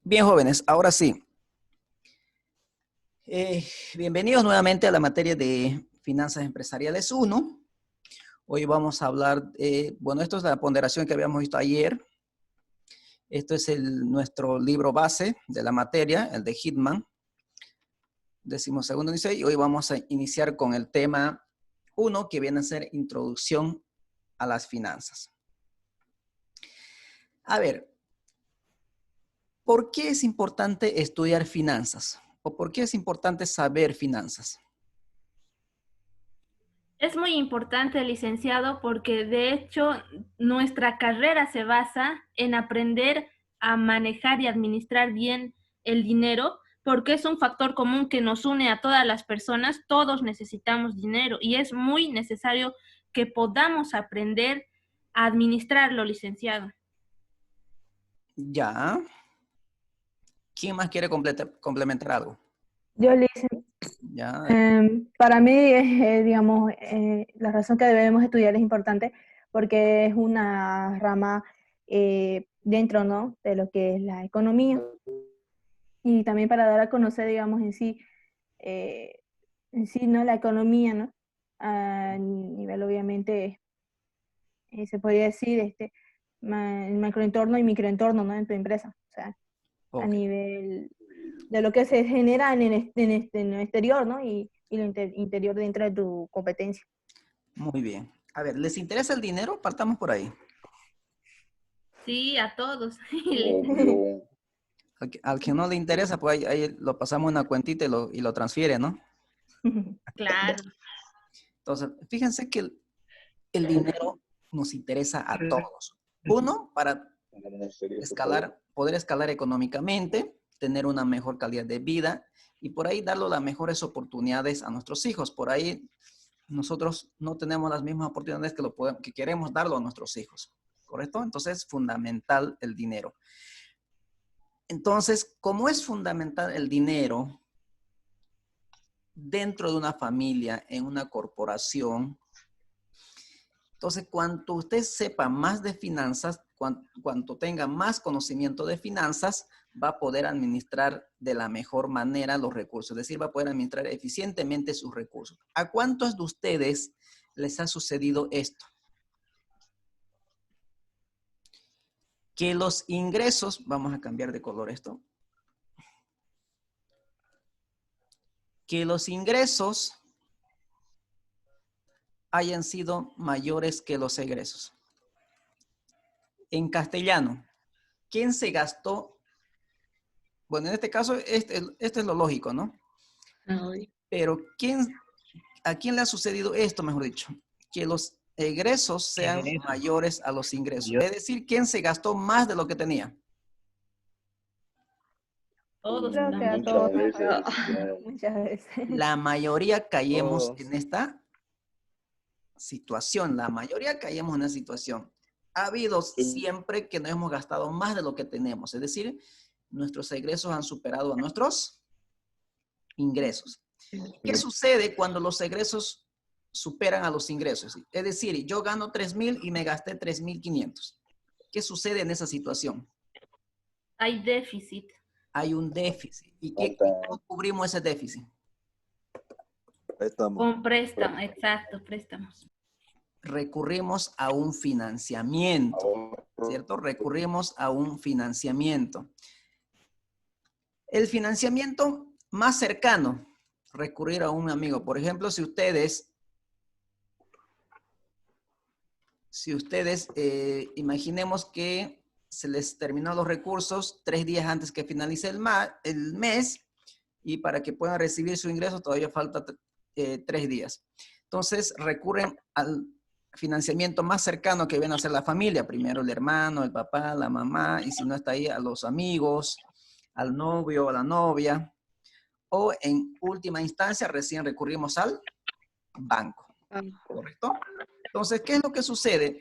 Bien, jóvenes, ahora sí. Bienvenidos nuevamente a la materia de Finanzas Empresariales 1. Hoy vamos a hablar, bueno, esto es la ponderación que habíamos visto ayer. Esto es nuestro libro base de la materia, el de Hitman, 12º dice, y hoy vamos a iniciar con el tema 1, que viene a ser Introducción a las Finanzas. A ver, ¿por qué es importante estudiar finanzas? ¿O por qué es importante saber finanzas? Es muy importante, licenciado, porque de hecho nuestra carrera se basa en aprender a manejar y administrar bien el dinero, porque es un factor común que nos une a todas las personas. Todos necesitamos dinero y es muy necesario que podamos aprender a administrarlo, licenciado. Ya. ¿Quién más quiere complementar algo? Yo le hice, Ya. para mí, digamos, la razón que debemos estudiar es importante porque es una rama dentro, ¿no?, de lo que es la economía y también para dar a conocer, digamos, eh, ¿no?, la economía, ¿no?, a nivel, obviamente, se podría decir, el macroentorno y microentorno, ¿no?, en tu empresa, o sea, a Ok. nivel de lo que se genera en el exterior, ¿no? Y lo interior dentro de tu competencia. Muy bien. A ver, ¿les interesa el dinero? Partamos por ahí. Sí, a todos. Obvio. Al que no le interesa, pues ahí lo pasamos en una cuentita y lo transfiere, ¿no? Claro. Entonces, fíjense que el dinero nos interesa a todos. Uno, para En serio, por favor. poder escalar económicamente, tener una mejor calidad de vida y por ahí darle las mejores oportunidades a nuestros hijos. Por ahí nosotros no tenemos las mismas oportunidades que queremos darlo a nuestros hijos, ¿correcto? Entonces es fundamental el dinero. Entonces, como es fundamental el dinero dentro de una familia, en una corporación, entonces cuanto usted sepa más de finanzas, cuanto tenga más conocimiento de finanzas, va a poder administrar de la mejor manera los recursos, es decir, va a poder administrar eficientemente sus recursos. ¿A cuántos de ustedes les ha sucedido esto? Que los ingresos, vamos a cambiar de color esto, que los ingresos hayan sido mayores que los egresos. En castellano, ¿quién se gastó? Bueno, en este caso, esto es lo lógico, ¿no? Pero ¿a quién le ha sucedido esto, mejor dicho? Que los egresos sean mayores a los ingresos. Es decir, ¿quién se gastó más de lo que tenía? Todos Creo que a también. todos Muchas nos veces, pasa, licenciado. muchas veces. La mayoría caemos Todos. en esta situación. La mayoría caemos en esa situación. Ha habido siempre que nos hemos gastado más de lo que tenemos. Es decir, nuestros egresos han superado a nuestros ingresos. ¿Qué sucede cuando los egresos superan a los ingresos? Es decir, yo gano 3,000 y me gasté 3,500. ¿Qué sucede en esa situación? Hay déficit. Hay un déficit. ¿Y cómo cubrimos ese déficit? Préstamo. Con préstamo, exacto, préstamos. Recurrimos a un financiamiento, Ahorro. ¿cierto? Recurrimos a un financiamiento. El financiamiento más cercano, recurrir a un amigo. Por ejemplo, si ustedes imaginemos que se les terminó los recursos 3 días antes que finalice el mes y para que puedan recibir su ingreso todavía falta 3 días. Entonces recurren al financiamiento más cercano que viene a ser la familia. Primero el hermano, el papá, la mamá y si no está ahí a los amigos, al novio o a la novia. O en última instancia recién recurrimos al banco. ¿Correcto? Entonces, ¿qué es lo que sucede?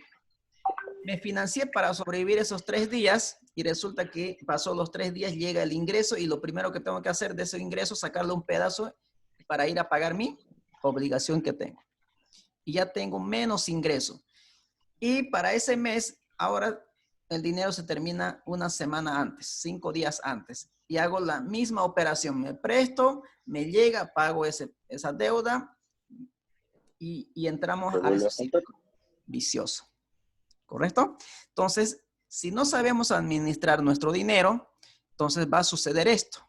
Me financié para sobrevivir esos 3 días y resulta que pasó los 3 días, llega el ingreso y lo primero que tengo que hacer de ese ingreso es sacarle un pedazo para ir a pagar mi obligación que tengo. Y ya tengo menos ingreso. Y para ese mes, ahora el dinero se termina una semana antes, 5 días antes, y hago la misma operación. Me presto, me llega, pago esa deuda y entramos Se a vuelve ese a juntar. ciclo vicioso. ¿Correcto? Entonces, si no sabemos administrar nuestro dinero, entonces va a suceder esto.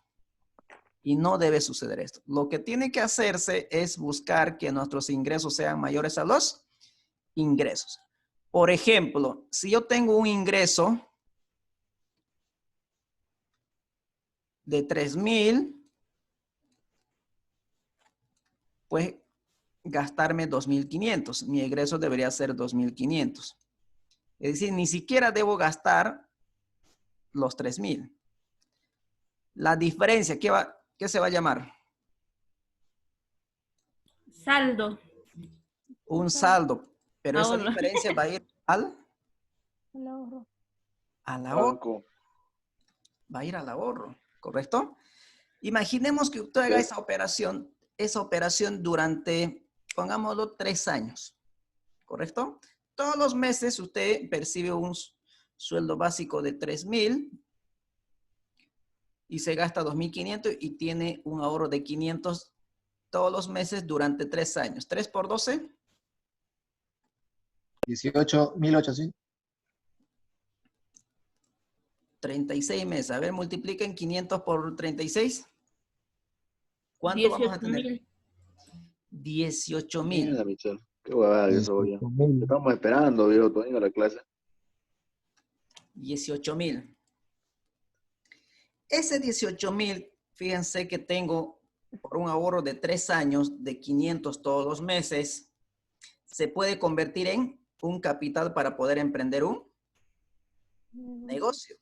Y no debe suceder esto. Lo que tiene que hacerse es buscar que nuestros ingresos sean mayores a los ingresos. Por ejemplo, si yo tengo un ingreso de 3,000, pues gastarme 2,500. Mi egreso debería ser 2,500. Es decir, ni siquiera debo gastar los 3,000. La diferencia, ¿qué se va a llamar? Saldo. Un saldo. Pero esa Ahorro. diferencia va a ir al El ahorro. ahorro. Banco. Va a ir al ahorro, ¿correcto? Imaginemos que usted haga esa operación durante, pongámoslo, 3 años, ¿correcto? Todos los meses usted percibe un sueldo básico de 3,000 y se gasta 2,500 y tiene un ahorro de 500 todos los meses durante 3 años. 3 por 12. 18.800. 36 meses. A ver, multipliquen 500 por 36. ¿Cuánto vamos a tener? 18,000. 18,000. Mierda, Michelle. Qué huevada que eso, ya. 18.000. Estamos esperando, viejo, tú venga a la clase. 18,000. Ese 18,000, fíjense que tengo por un ahorro de 3 años de 500 todos los meses, se puede convertir en un capital para poder emprender un negocio.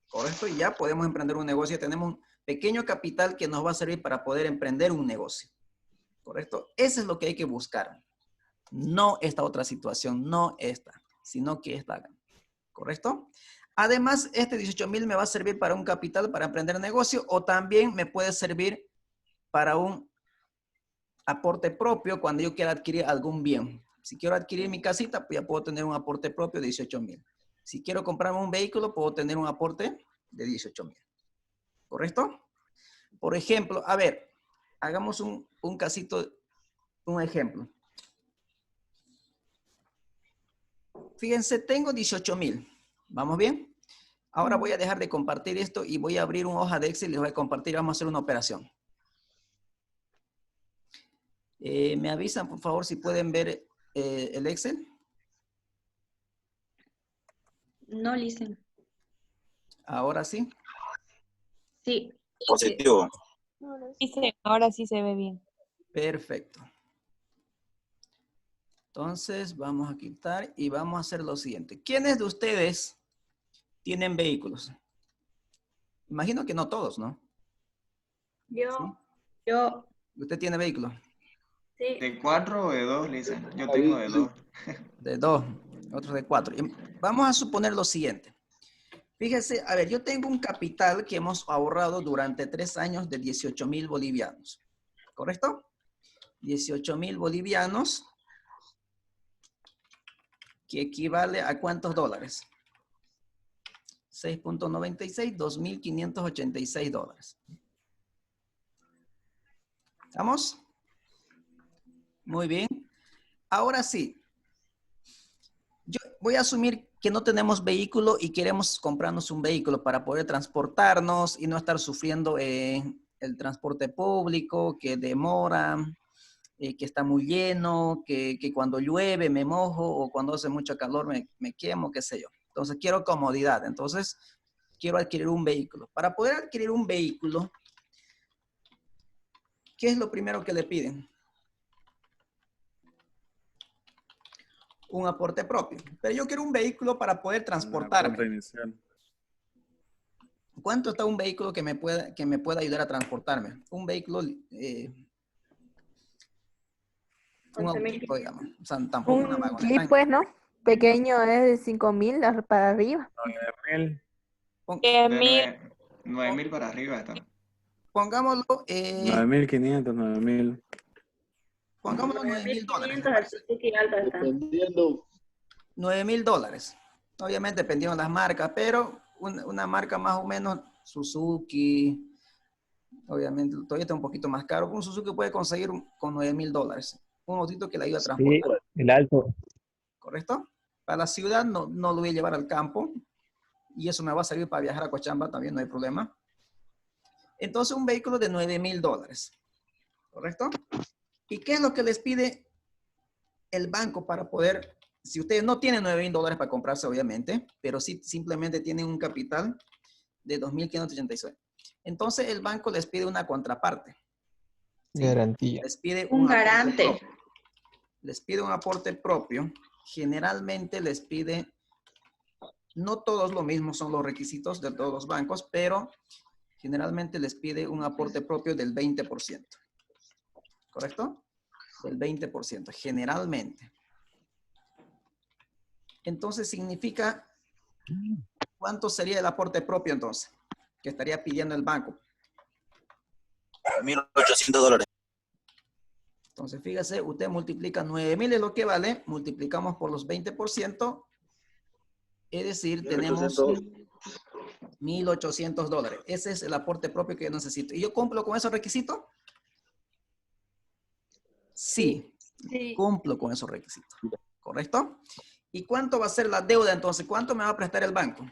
Correcto, y ya podemos emprender un negocio. Tenemos un pequeño capital que nos va a servir para poder emprender un negocio. Correcto, eso es lo que hay que buscar. No esta otra situación, no esta, sino que esta. ¿Correcto? Además, este 18,000 me va a servir para un capital para emprender negocio o también me puede servir para un aporte propio cuando yo quiera adquirir algún bien. Si quiero adquirir mi casita, pues ya puedo tener un aporte propio de 18,000. Si quiero comprarme un vehículo, puedo tener un aporte de 18,000. ¿Correcto? Por ejemplo, a ver, hagamos un casito, un ejemplo. Fíjense, tengo 18,000. ¿Vamos bien? Ahora voy a dejar de compartir esto y voy a abrir una hoja de Excel y les voy a compartir. Vamos a hacer una operación. ¿Me avisan, por favor, si pueden ver el Excel? No, listen. Ahora sí. Sí. Positivo. Ahora sí se ve bien. Perfecto. Entonces, vamos a quitar y vamos a hacer lo siguiente. ¿Quiénes de ustedes tienen vehículos? Imagino que no todos, ¿no? Yo. Yo. ¿Usted tiene vehículo? Sí. ¿De 4 o de 2, Lisa? Yo tengo de 2. De 2, otros de 4. Vamos a suponer lo siguiente. Fíjese, a ver, yo tengo un capital que hemos ahorrado durante 3 años de 18,000 bolivianos. ¿Correcto? 18,000 bolivianos, que equivale a ¿cuántos dólares? 6.96, 2.586 dólares. ¿Estamos? Muy bien. Ahora sí. Yo voy a asumir que no tenemos vehículo y queremos comprarnos un vehículo para poder transportarnos y no estar sufriendo el transporte público, que demora, que está muy lleno, que cuando llueve me mojo o cuando hace mucho calor me quemo, qué sé yo. Entonces quiero comodidad. Entonces quiero adquirir un vehículo. Para poder adquirir un vehículo, ¿qué es lo primero que le piden? Un aporte propio. Pero yo quiero un vehículo para poder transportarme. ¿Cuánto está un vehículo que me pueda ayudar a transportarme? Un vehículo, un autico, digamos. O sea, tampoco una Un vagoneta. Jeep, pues, ¿no? Pequeño es de 5,000 para arriba. 9,000 para arriba está. Pongámoslo, 9.500, 9.000. pongámoslo $9,000. 9,500 al Suzuki Alta está. Dependiendo. $9,000. Obviamente dependiendo de las marcas, pero una marca más o menos, Suzuki, obviamente todavía está un poquito más caro. Un Suzuki puede conseguir con $9,000. Un autito que le ayuda a transportar. Sí, el alto. ¿Correcto? Para la ciudad no lo voy a llevar al campo y eso me va a servir para viajar a Cochabamba, también no hay problema. Entonces un vehículo de $9,000, ¿correcto? ¿Y qué es lo que les pide el banco para poder, si ustedes no tienen $9,000 para comprarse obviamente, pero sí simplemente tienen un capital de 2.586? Entonces el banco les pide una contraparte. ¿Sí? Garantía. Les pide Un aporte garante. propio. Les pide un aporte propio. Generalmente les pide, no todos lo mismo son los requisitos de todos los bancos, pero generalmente les pide un aporte propio del 20%. ¿Correcto? Del 20%, generalmente. Entonces significa, ¿cuánto sería el aporte propio entonces? Que estaría pidiendo el banco. $1,800. Entonces, fíjese, usted multiplica 9,000 es lo que vale, multiplicamos por los 20%, es decir, tenemos $1,800. Ese es el aporte propio que yo necesito. ¿Y yo cumplo con esos requisitos? Sí, Sí. cumplo con esos requisitos. ¿Correcto? ¿Y cuánto va a ser la deuda entonces? ¿Cuánto me va a prestar el banco?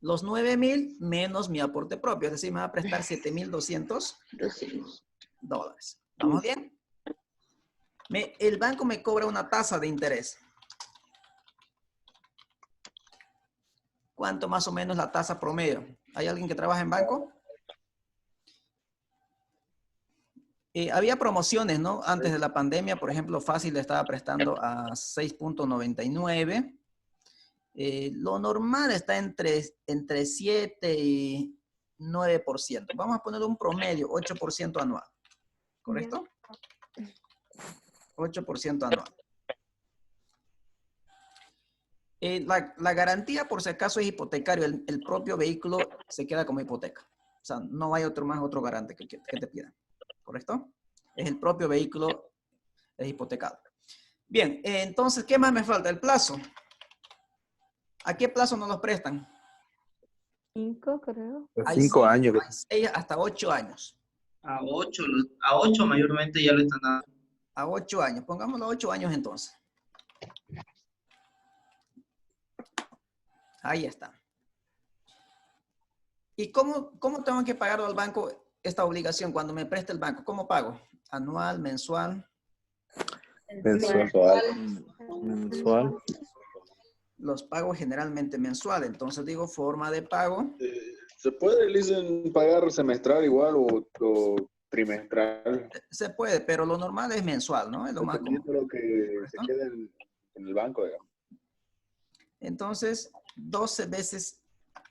Los 9,000 menos mi aporte propio, es decir, me va a prestar $7,200. ¿Vamos bien? El banco me cobra una tasa de interés. ¿Cuánto más o menos la tasa promedio? ¿Hay alguien que trabaja en banco? Había promociones, ¿no? Antes de la pandemia, por ejemplo, Fácil le estaba prestando a 6.99. Lo normal está entre 7 y 9%. Vamos a poner un promedio, 8% anual. ¿Correcto? 8% anual. La garantía, por si acaso, es hipotecario. El propio vehículo se queda como hipoteca. O sea, no hay otro garante que te pida. ¿Correcto? Es el propio vehículo, es hipotecado. Bien, entonces, ¿qué más me falta? El plazo. ¿A qué plazo nos los prestan? 5, creo. Hay 5 años. hay 6 hasta 8 años. A 8 mayormente ya lo están dando. A 8 años. Pongámoslo a 8 años entonces. Ahí está. ¿Y cómo tengo que pagar al banco esta obligación cuando me preste el banco? ¿Cómo pago? ¿Anual, mensual? Mensual. Los pago generalmente mensual. Entonces digo forma de pago. ¿Se puede, Listen, pagar semestral igual o trimestral? Se puede, pero lo normal es mensual, ¿no? Es lo más común. Dependiendo de lo que se quede en el banco, digamos. Entonces, 12 veces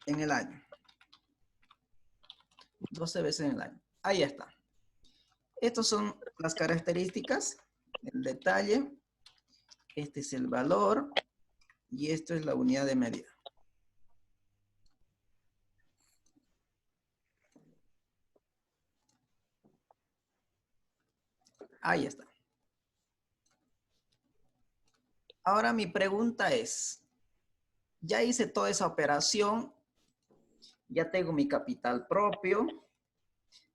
en el año. 12 veces en el año. Ahí está. Estas son las características, el detalle. Este es el valor y esto es la unidad de medida. Ahí está. Ahora mi pregunta es, ya hice toda esa operación, ya tengo mi capital propio,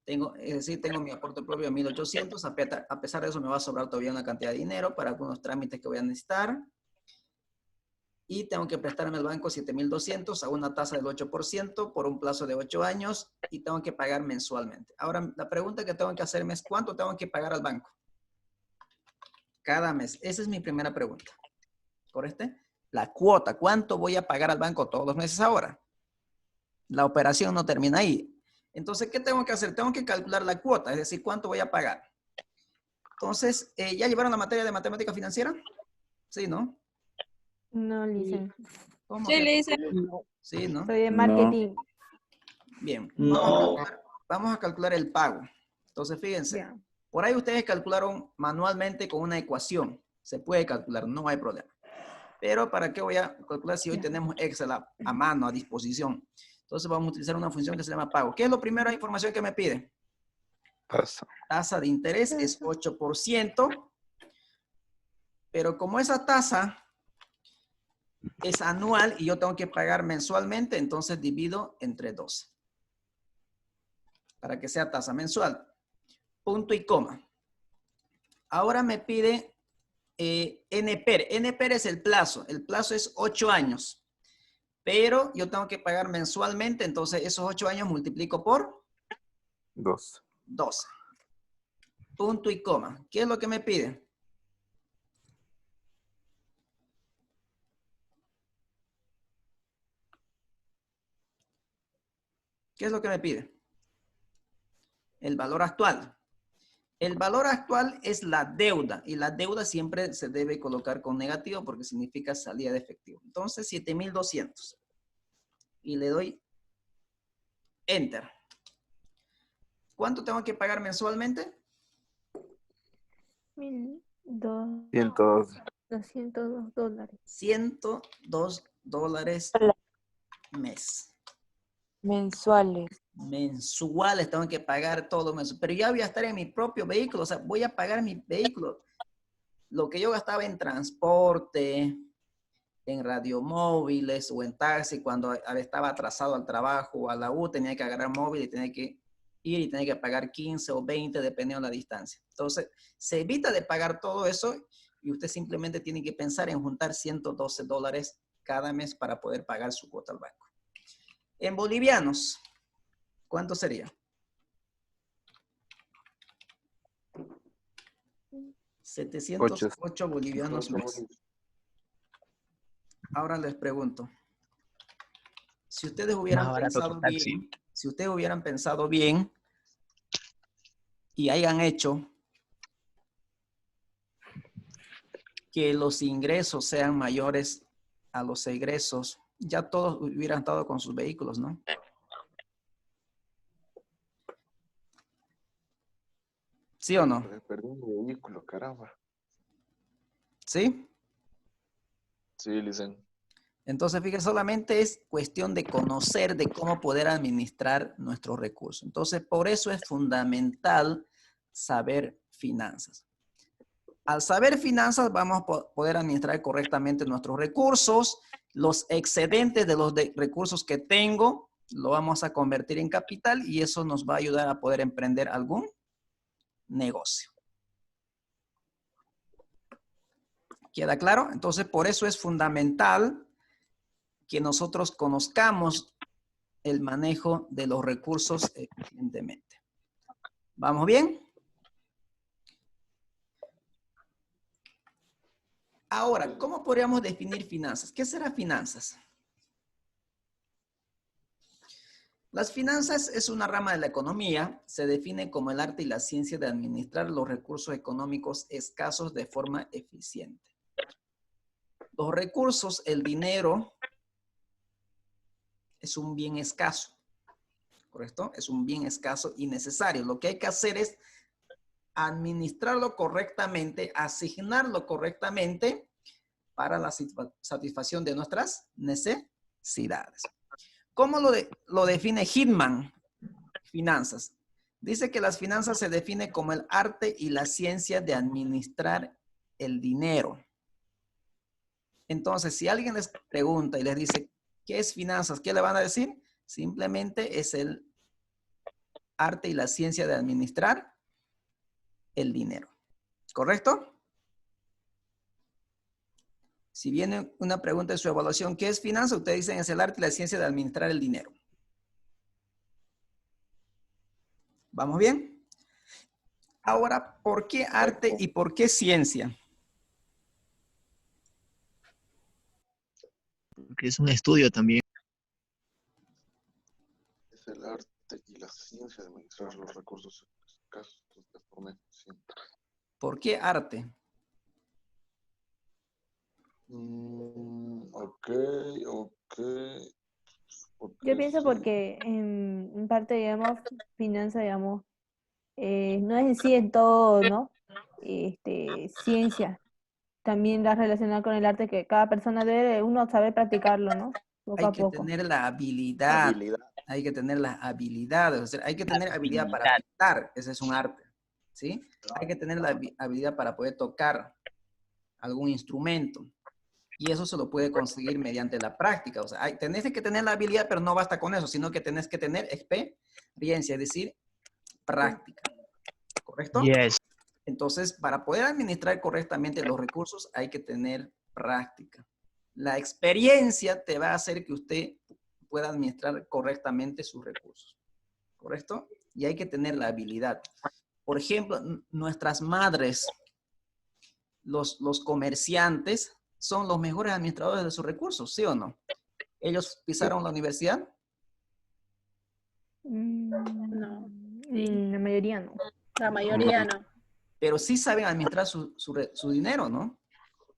es decir, tengo mi aporte propio de 1,800, a pesar de eso me va a sobrar todavía una cantidad de dinero para algunos trámites que voy a necesitar. Y tengo que prestarme al banco 7,200 a una tasa del 8% por un plazo de 8 años y tengo que pagar mensualmente. Ahora, la pregunta que tengo que hacerme es, ¿cuánto tengo que pagar al banco? Cada mes. Esa es mi primera pregunta. ¿Correcto? La cuota, ¿cuánto voy a pagar al banco todos los meses ahora? La operación no termina ahí. Entonces, ¿qué tengo que hacer? Tengo que calcular la cuota, es decir, ¿cuánto voy a pagar? Entonces, ¿ya llevaron la materia de matemática financiera? Sí, ¿no? No, Licen. ¿Cómo Sí, que? le dice. Sí, ¿no? Soy de marketing. Bien. No. Vamos a calcular el pago. Entonces, fíjense. Ya. Por ahí ustedes calcularon manualmente con una ecuación. Se puede calcular, no hay problema. Pero ¿para qué voy a calcular si hoy tenemos Excel a mano, a disposición? Entonces vamos a utilizar una función que se llama pago. ¿Qué es la primera información que me pide? Tasa de interés es 8%. Pero como esa tasa es anual y yo tengo que pagar mensualmente, entonces divido entre 12. Para que sea tasa mensual. Punto y coma. Ahora me pide NPER. NPER es el plazo. El plazo es 8 años. Pero yo tengo que pagar mensualmente, entonces esos 8 años multiplico por 2. 12. Punto y coma. ¿Qué es lo que me pide? ¿Qué es lo que me pide? El valor actual. El valor actual es la deuda y la deuda siempre se debe colocar con negativo porque significa salida de efectivo. Entonces, 7,200. Y le doy Enter. ¿Cuánto tengo que pagar mensualmente? 202 dólares. $102 mes. Mensuales. Mensuales, tengo que pagar todo mensual. Pero ya voy a estar en mi propio vehículo, o sea, voy a pagar mi vehículo. Lo que yo gastaba en transporte, en radiomóviles o en taxi, cuando estaba atrasado al trabajo o a la U, tenía que agarrar móvil y tenía que ir y tenía que pagar 15 o 20, dependiendo de la distancia. Entonces, se evita de pagar todo eso y usted simplemente tiene que pensar en juntar $112 cada mes para poder pagar su cuota al banco. En bolivianos, ¿cuánto sería? 708 bolivianos mes. Ahora les pregunto, si ustedes hubieran pensado bien, si ustedes hubieran pensado bien y hayan hecho que los ingresos sean mayores a los egresos, ya todos hubieran estado con sus vehículos, ¿no? ¿Sí o no? Perdí un vehículo, caramba. ¿Sí? Sí, Licen. Entonces, fíjense, solamente es cuestión de conocer de cómo poder administrar nuestros recursos. Entonces, por eso es fundamental saber finanzas. Al saber finanzas, vamos a poder administrar correctamente nuestros recursos. Los excedentes de los recursos que tengo, lo vamos a convertir en capital y eso nos va a ayudar a poder emprender algún negocio. ¿Queda claro? Entonces, por eso es fundamental que nosotros conozcamos el manejo de los recursos eficientemente. ¿Vamos bien? Ahora, ¿cómo podríamos definir finanzas? ¿Qué será finanzas? Las finanzas es una rama de la economía, se define como el arte y la ciencia de administrar los recursos económicos escasos de forma eficiente. Los recursos, el dinero, es un bien escaso, ¿correcto? Es un bien escaso y necesario. Lo que hay que hacer es administrarlo correctamente, asignarlo correctamente para la satisfacción de nuestras necesidades. ¿Cómo lo define Hitman? Finanzas. Dice que las finanzas se define como el arte y la ciencia de administrar el dinero. Entonces, si alguien les pregunta y les dice, ¿qué es finanzas? ¿Qué le van a decir? Simplemente es el arte y la ciencia de administrar el dinero. ¿Correcto? Si viene una pregunta de su evaluación, ¿qué es finanzas? Ustedes dicen, es el arte y la ciencia de administrar el dinero. ¿Vamos bien? Ahora, ¿por qué arte y por qué ciencia? Porque es un estudio también. Es el arte y la ciencia de administrar los recursos escasos de forma eficiente. ¿Por qué arte? Ok. Yo pienso Sí. porque en parte, digamos, finanza, digamos, no es en sí en todo, ¿no? Ciencia. También la relacionada con el arte que cada persona debe uno saber practicarlo, ¿no? Poco Hay a que poco. tener la habilidad. Hay que tener las habilidades. O sea, hay que tener habilidad para pintar. Ese es un arte. ¿Sí? Hay que tener la habilidad para poder tocar algún instrumento. Y eso se lo puede conseguir mediante la práctica. O sea, tenés que tener la habilidad, pero no basta con eso, sino que tenés que tener experiencia, es decir, práctica. ¿Correcto? Yes. Entonces, para poder administrar correctamente los recursos, hay que tener práctica. La experiencia te va a hacer que usted pueda administrar correctamente sus recursos. ¿Correcto? Y hay que tener la habilidad. Por ejemplo, nuestras madres, los comerciantes, son los mejores administradores de sus recursos, ¿sí o no? ¿Ellos pisaron la universidad? No. La mayoría no. La mayoría no. Pero sí saben administrar su dinero, ¿no?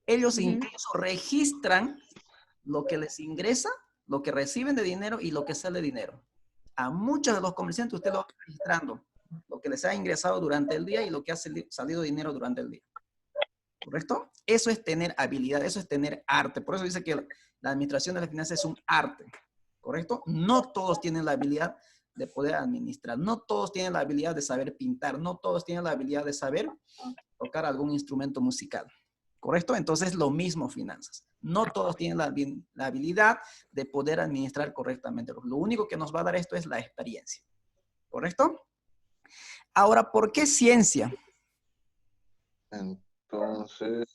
Ellos incluso registran lo que les ingresa, lo que reciben de dinero y lo que sale de dinero. A muchos de los comerciantes usted lo va registrando, lo que les ha ingresado durante el día y lo que ha salido de dinero durante el día. ¿Correcto? Eso es tener habilidad, eso es tener arte. Por eso dice que la administración de las finanzas es un arte. ¿Correcto? No todos tienen la habilidad de poder administrar. No todos tienen la habilidad de saber pintar. No todos tienen la habilidad de saber tocar algún instrumento musical. ¿Correcto? Entonces, lo mismo finanzas. No todos tienen la habilidad de poder administrar correctamente. Lo único que nos va a dar esto es la experiencia. ¿Correcto? Ahora, ¿por qué ciencia? Entonces,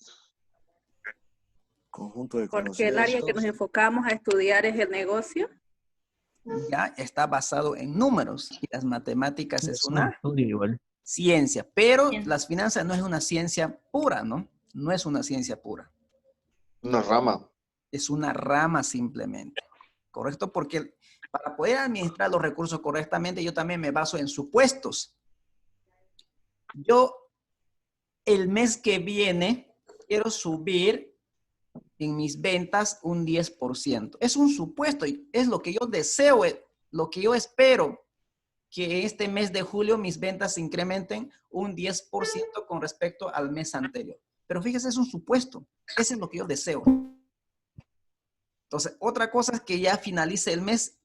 conjunto de Porque el área que nos enfocamos a estudiar es el negocio. Ya está basado en números y las matemáticas es una estudio igual. ciencia, pero las finanzas no es una ciencia pura, ¿no? No es una ciencia pura. una rama. Es una rama simplemente, ¿correcto? Porque para poder administrar los recursos correctamente, yo también me baso en supuestos. Yo, el mes que viene, quiero subir en mis ventas un 10%. Es un supuesto, es lo que yo deseo, lo que yo espero, que este mes de julio mis ventas se incrementen un 10% con respecto al mes anterior. Pero fíjese, es un supuesto. Eso es lo que yo deseo. Entonces, otra cosa es que ya finalice el mes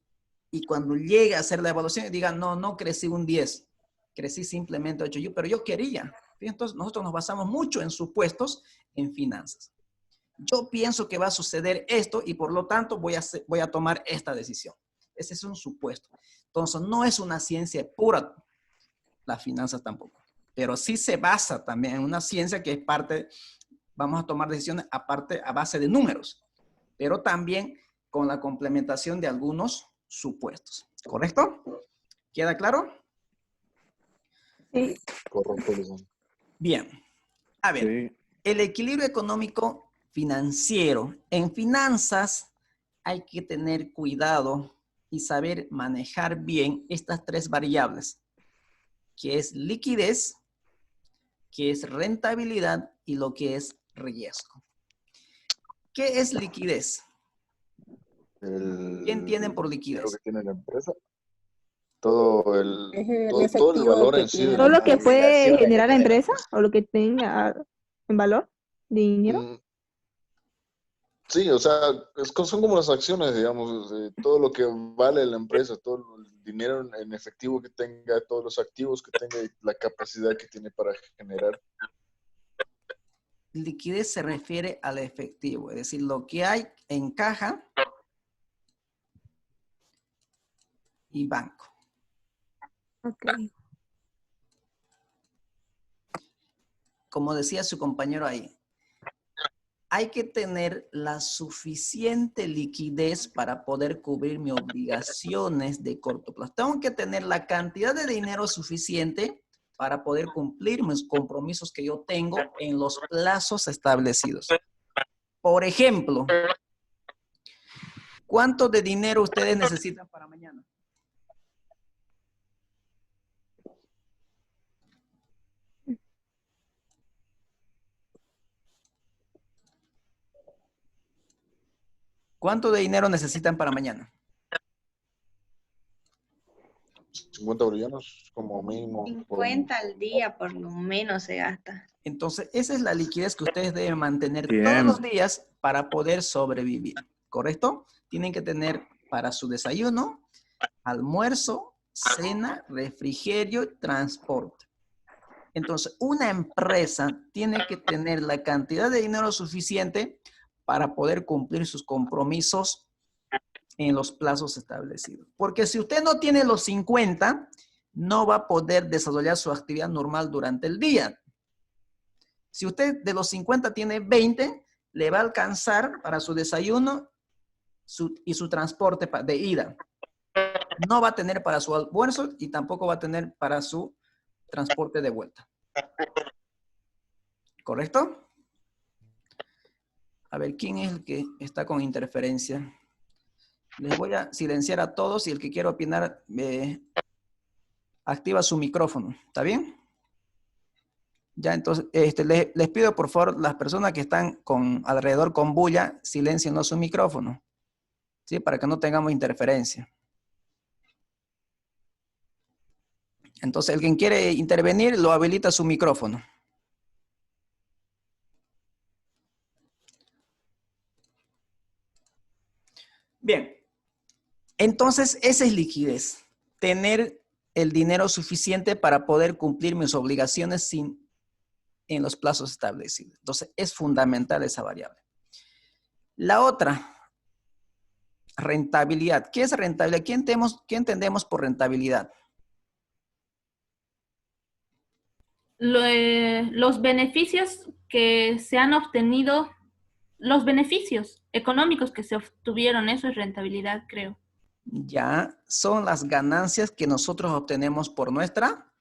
y cuando llegue a hacer la evaluación diga, no crecí un 10, crecí simplemente 8, pero yo quería. Entonces, nosotros nos basamos mucho en supuestos en finanzas. Yo pienso que va a suceder esto y por lo tanto voy a tomar esta decisión. Ese es un supuesto. Entonces, no es una ciencia pura, las finanzas tampoco. Pero sí se basa también en una ciencia que es parte, vamos a tomar decisiones aparte a base de números, pero también con la complementación de algunos supuestos. ¿Correcto? ¿Queda claro? Sí. Correcto. Bien. A ver, Sí. el equilibrio económico financiero. En finanzas hay que tener cuidado y saber manejar bien estas tres variables, que es liquidez, que es rentabilidad y lo que es riesgo. ¿Qué es liquidez? ¿Qué entienden por liquidez? Lo que tiene la empresa. Todo el efectivo valor que en sí. tiene. de ¿Todo la lo que empresa. puede generar la empresa o lo que tenga en valor de dinero? Sí, o sea, son como las acciones, digamos, todo lo que vale la empresa, todo el dinero en efectivo que tenga, todos los activos que tenga y la capacidad que tiene para generar. Liquidez se refiere al efectivo, es decir, lo que hay en caja y banco. Okay. Como decía su compañero ahí, hay que tener la suficiente liquidez para poder cubrir mis obligaciones de corto plazo. Tengo que tener la cantidad de dinero suficiente para poder cumplir mis compromisos que yo tengo en los plazos establecidos. Por ejemplo, ¿cuánto de dinero ustedes necesitan para mañana? ¿Cuánto de dinero necesitan para mañana? 50 bolivianos como mínimo. 50 al día por lo menos se gasta. Entonces, esa es la liquidez que ustedes deben mantener Bien. todos los días para poder sobrevivir, ¿correcto? Tienen que tener para su desayuno, almuerzo, cena, refrigerio, transporte. Entonces, una empresa tiene que tener la cantidad de dinero suficiente para poder cumplir sus compromisos en los plazos establecidos. Porque si usted no tiene los 50, no va a poder desarrollar su actividad normal durante el día. Si usted de los 50 tiene 20, le va a alcanzar para su desayuno y su transporte de ida. No va a tener para su almuerzo y tampoco va a tener para su transporte de vuelta. ¿Correcto? A ver, ¿quién es el que está con interferencia? Les voy a silenciar a todos y el que quiera opinar activa su micrófono. ¿Está bien? Ya, entonces, les pido por favor, las personas que están alrededor con bulla, silencien su micrófono. ¿Sí? Para que no tengamos interferencia. Entonces, el que quiere intervenir, lo habilita su micrófono. Bien. Entonces, esa es liquidez. Tener el dinero suficiente para poder cumplir mis obligaciones en los plazos establecidos. Entonces, es fundamental esa variable. La otra, rentabilidad. ¿Qué es rentabilidad? ¿Qué entendemos por rentabilidad? Los beneficios que se han obtenido, los beneficios económicos que se obtuvieron, eso es rentabilidad, creo. Ya, son las ganancias que nosotros obtenemos por nuestra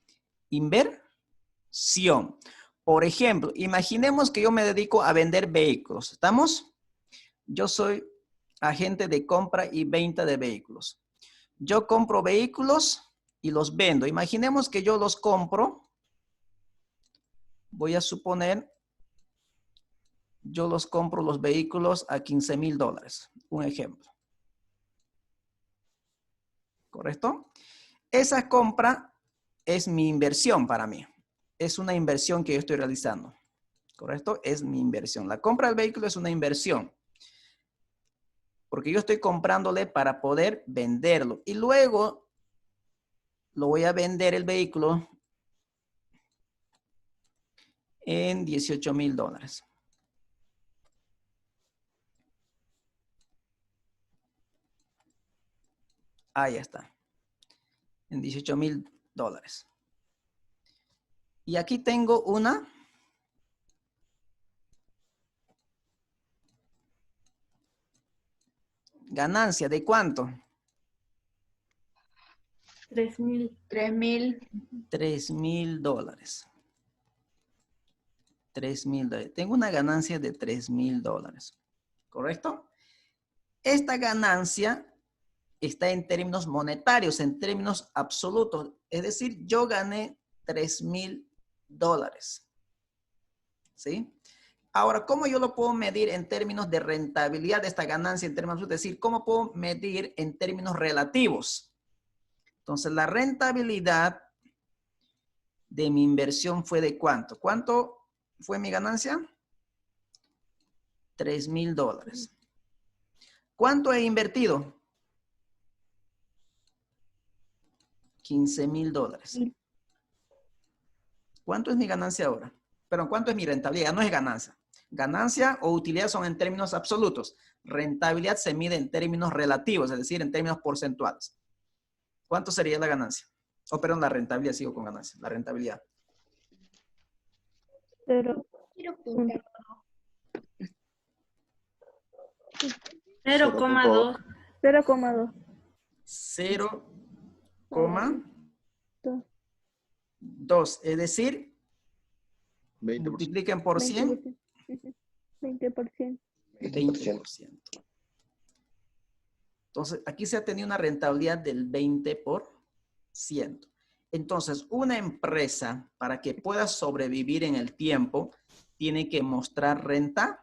inversión. Por ejemplo, imaginemos que yo me dedico a vender vehículos. ¿Estamos? Yo soy agente de compra y venta de vehículos. Yo compro vehículos y los vendo. Imaginemos que yo los compro. Voy a suponer, yo los compro los vehículos a $15,000. Un ejemplo. ¿Correcto? Esa compra es mi inversión para mí. Es una inversión que yo estoy realizando. ¿Correcto? Es mi inversión. La compra del vehículo es una inversión. Porque yo estoy comprándole para poder venderlo. Y luego lo voy a vender el vehículo en $18,000. Ahí está. En $18,000. Y aquí tengo una ganancia. ¿De cuánto? $3,000. $3,000. $3,000. Tengo una ganancia de $3,000. ¿Correcto? Esta ganancia está en términos monetarios, en términos absolutos. Es decir, yo gané $3,000. ¿Sí? Ahora, ¿cómo yo lo puedo medir en términos de rentabilidad de esta ganancia en términos absolutos? Es decir, ¿cómo puedo medir en términos relativos? Entonces, la rentabilidad de mi inversión fue de ¿cuánto? ¿Cuánto fue mi ganancia? $3,000. ¿Cuánto he invertido? $15,000. ¿Cuánto es mi ganancia ahora? Pero ¿cuánto es mi rentabilidad? No es ganancia. Ganancia o utilidad son en términos absolutos. Rentabilidad se mide en términos relativos, es decir, en términos porcentuales. ¿Cuánto sería la ganancia? Oh, perdón, la rentabilidad, sigo con ganancia. La rentabilidad. 0.2. 0,2. 0,2. 0,2. Es decir, 20%. multipliquen por 100. 20%. 20%. Entonces, aquí se ha tenido una rentabilidad del 20%. Entonces, una empresa, para que pueda sobrevivir en el tiempo, tiene que mostrar rentabilidad.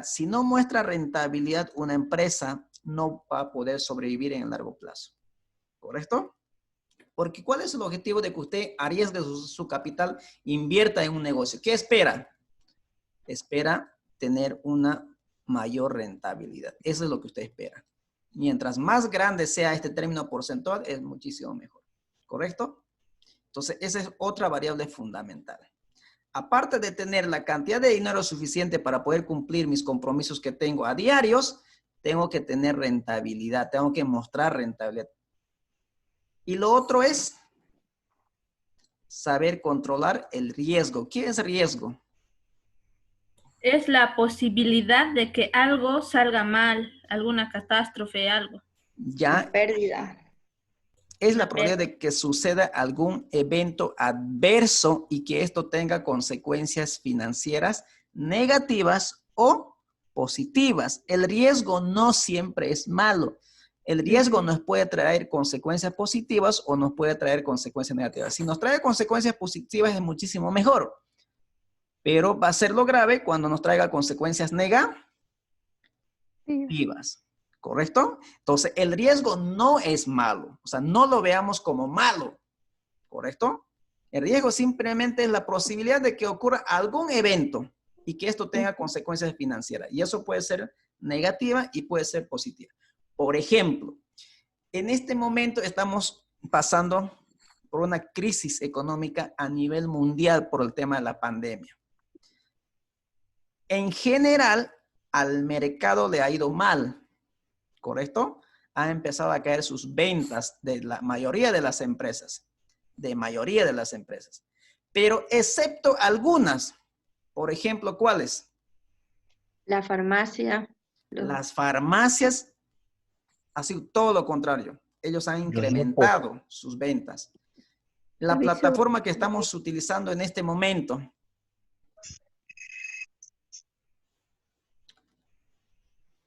Si no muestra rentabilidad, una empresa no va a poder sobrevivir en el largo plazo. ¿Correcto? Porque ¿cuál es el objetivo de que usted arriesgue su capital, invierta en un negocio? ¿Qué espera? Espera tener una mayor rentabilidad. Eso es lo que usted espera. Mientras más grande sea este término porcentual, es muchísimo mejor. ¿Correcto? Entonces, esa es otra variable fundamental. aparte de tener la cantidad de dinero suficiente para poder cumplir mis compromisos que tengo a diarios, tengo que tener rentabilidad, tengo que mostrar rentabilidad. Y lo otro es saber controlar el riesgo. ¿Qué es riesgo? Es la posibilidad de que algo salga mal, alguna catástrofe, algo. Ya Pérdida. es la probabilidad de que suceda algún evento adverso y que esto tenga consecuencias financieras negativas o positivas. El riesgo no siempre es malo. El riesgo nos puede traer consecuencias positivas o nos puede traer consecuencias negativas. Si nos trae consecuencias positivas es muchísimo mejor, pero va a ser lo grave cuando nos traiga consecuencias negativas. ¿Correcto? Entonces, el riesgo no es malo. O sea, no lo veamos como malo. ¿Correcto? El riesgo simplemente es la posibilidad de que ocurra algún evento y que esto tenga consecuencias financieras. Y eso puede ser negativa y puede ser positiva. Por ejemplo, en este momento estamos pasando por una crisis económica a nivel mundial por el tema de la pandemia. En general, al mercado le ha ido mal. ¿Correcto? Han empezado a caer sus ventas de la mayoría de las empresas. Pero excepto algunas. Por ejemplo, ¿cuáles? La farmacia. Las farmacias, ha sido todo lo contrario. Ellos han incrementado sus ventas. La plataforma que estamos utilizando en este momento.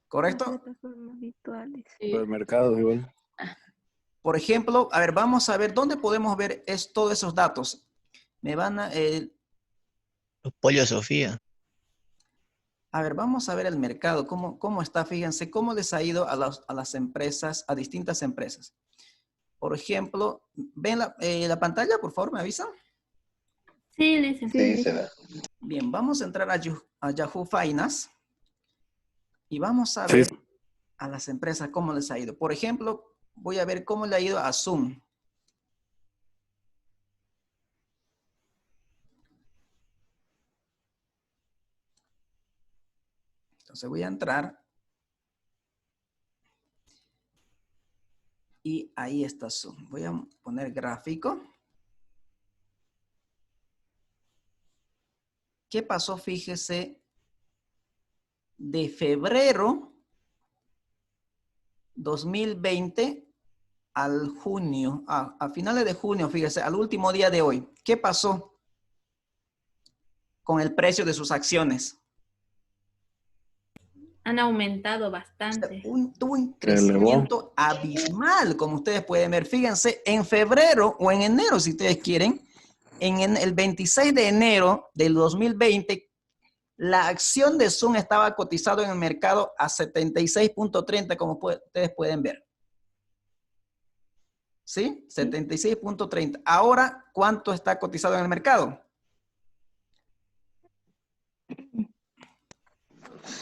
¿Correcto? Plataformas virtuales. Supermercados igual. Por ejemplo, a ver, vamos a ver dónde podemos ver todos esos datos. Me van a... Los pollos Sofía. A ver, vamos a ver el mercado, cómo está, fíjense, cómo les ha ido a las empresas, a distintas empresas. Por ejemplo, ¿ven la pantalla, por favor, me avisan? Sí, dicen. Sí, se da. Bien, vamos a entrar a Yahoo Finance y vamos a ver a las empresas cómo les ha ido. Por ejemplo, voy a ver cómo le ha ido a Zoom. Entonces voy a entrar. Y ahí está Zoom. Voy a poner gráfico. ¿Qué pasó? Fíjese, de febrero 2020 al junio, a finales de junio, fíjese, al último día de hoy. ¿Qué pasó con el precio de sus acciones? Han aumentado bastante. Tuvo un crecimiento abismal, como ustedes pueden ver. Fíjense, en febrero o en enero, si ustedes quieren, en el 26 de enero del 2020, la acción de Zoom estaba cotizado en el mercado a 76.30, como ustedes pueden ver. ¿Sí? 76.30. Ahora, ¿cuánto está cotizado en el mercado?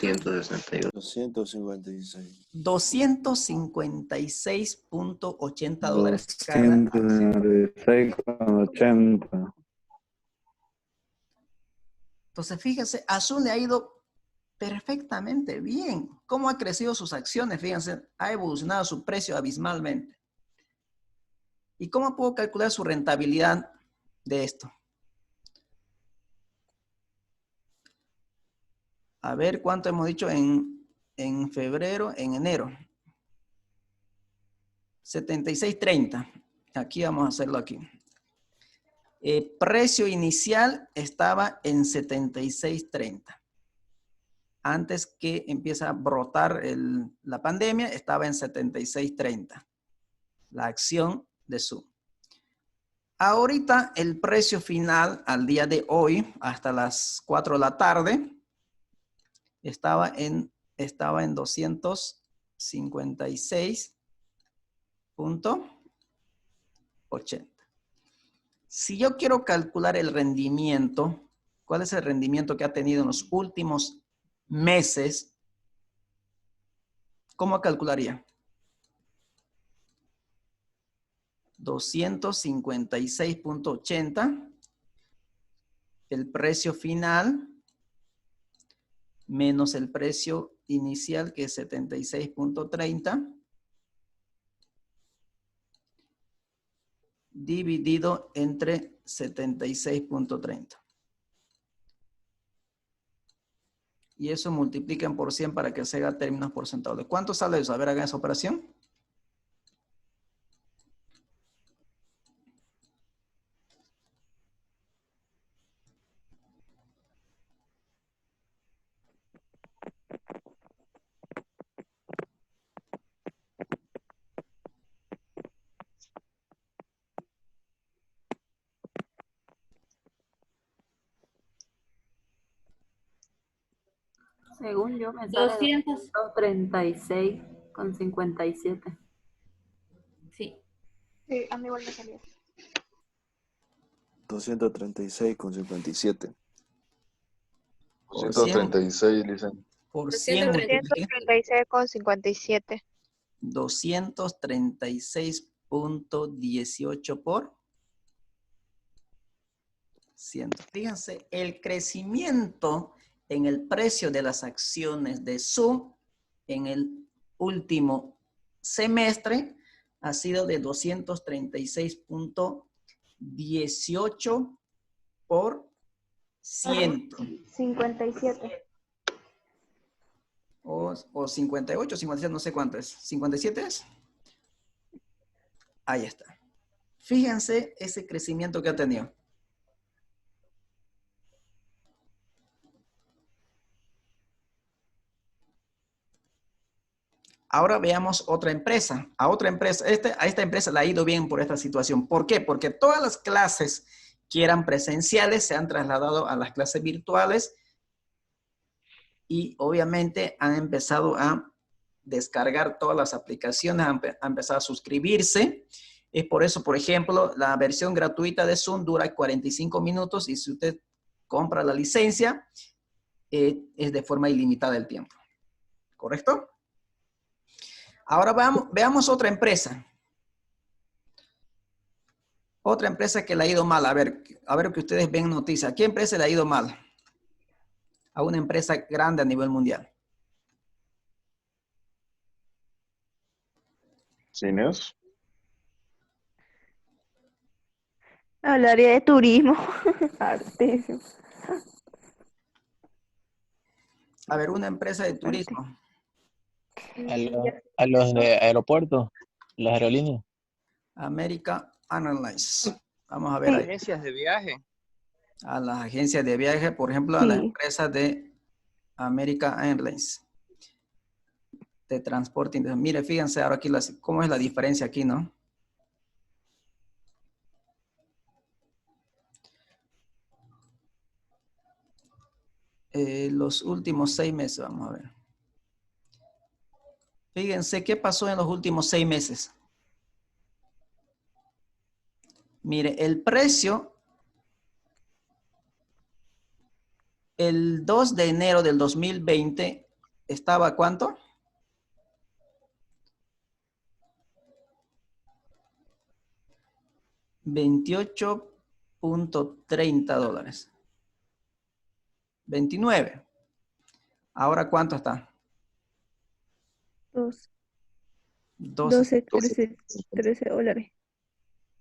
256. 256.80 dólares cada acción. 256,80. Entonces, fíjense, a Zoom le ha ido perfectamente bien. ¿Cómo ha crecido sus acciones? Fíjense, ha evolucionado su precio abismalmente. ¿Y cómo puedo calcular su rentabilidad de esto? A ver cuánto hemos dicho en febrero, en enero. 76.30. Aquí vamos a hacerlo aquí. Precio inicial estaba en 76.30. Antes que empiece a brotar la pandemia, estaba en 76.30. La acción de Zoom. Ahorita el precio final al día de hoy, hasta las 4 de la tarde, estaba en 256.80. Si yo quiero calcular el rendimiento, ¿cuál es el rendimiento que ha tenido en los últimos meses? ¿Cómo calcularía? 256.80 el precio final menos el precio inicial, que es 76.30, dividido entre 76.30. Y eso multiplican por 100 para que se haga términos porcentuales. ¿Cuánto sale eso? A ver, hagan esa operación. Según yo, me sale 236,57. Sí. Sí, a mí igual me salió. 236,57. 236, dicen. Por 100 236,57. 236.18 por 100. Fíjense, el crecimiento en el precio de las acciones de Zoom en el último semestre ha sido de 236.18 por 100. 57. O 58, 57, no sé cuánto es. ¿57 es? Ahí está. Fíjense ese crecimiento que ha tenido. Ahora veamos otra empresa. A otra empresa, a esta empresa le ha ido bien por esta situación. ¿Por qué? Porque todas las clases que eran presenciales se han trasladado a las clases virtuales y obviamente han empezado a descargar todas las aplicaciones, han empezado a suscribirse. Es por eso, por ejemplo, la versión gratuita de Zoom dura 45 minutos y si usted compra la licencia, es de forma ilimitada el tiempo. ¿Correcto? Ahora veamos otra empresa. Otra empresa que le ha ido mal. A ver que ustedes ven noticias. ¿A qué empresa le ha ido mal? A una empresa grande a nivel mundial. ¿Cines? Hablaría de turismo. Artísimo. A ver, una empresa de turismo. A los de aeropuertos, las aerolíneas. American Airlines. Vamos a ver ahí. Agencias de viaje. A las agencias de viaje, por ejemplo, a las empresas de American Airlines. De transporte. Mire, fíjense ahora aquí cómo es la diferencia aquí, ¿no? Los últimos 6 meses, vamos a ver. Fíjense qué pasó en los últimos 6 meses. Mire, el precio, el 2 de enero del 2020, ¿estaba cuánto? $28.30. 29. ¿Ahora cuánto está? 12, 13 dólares.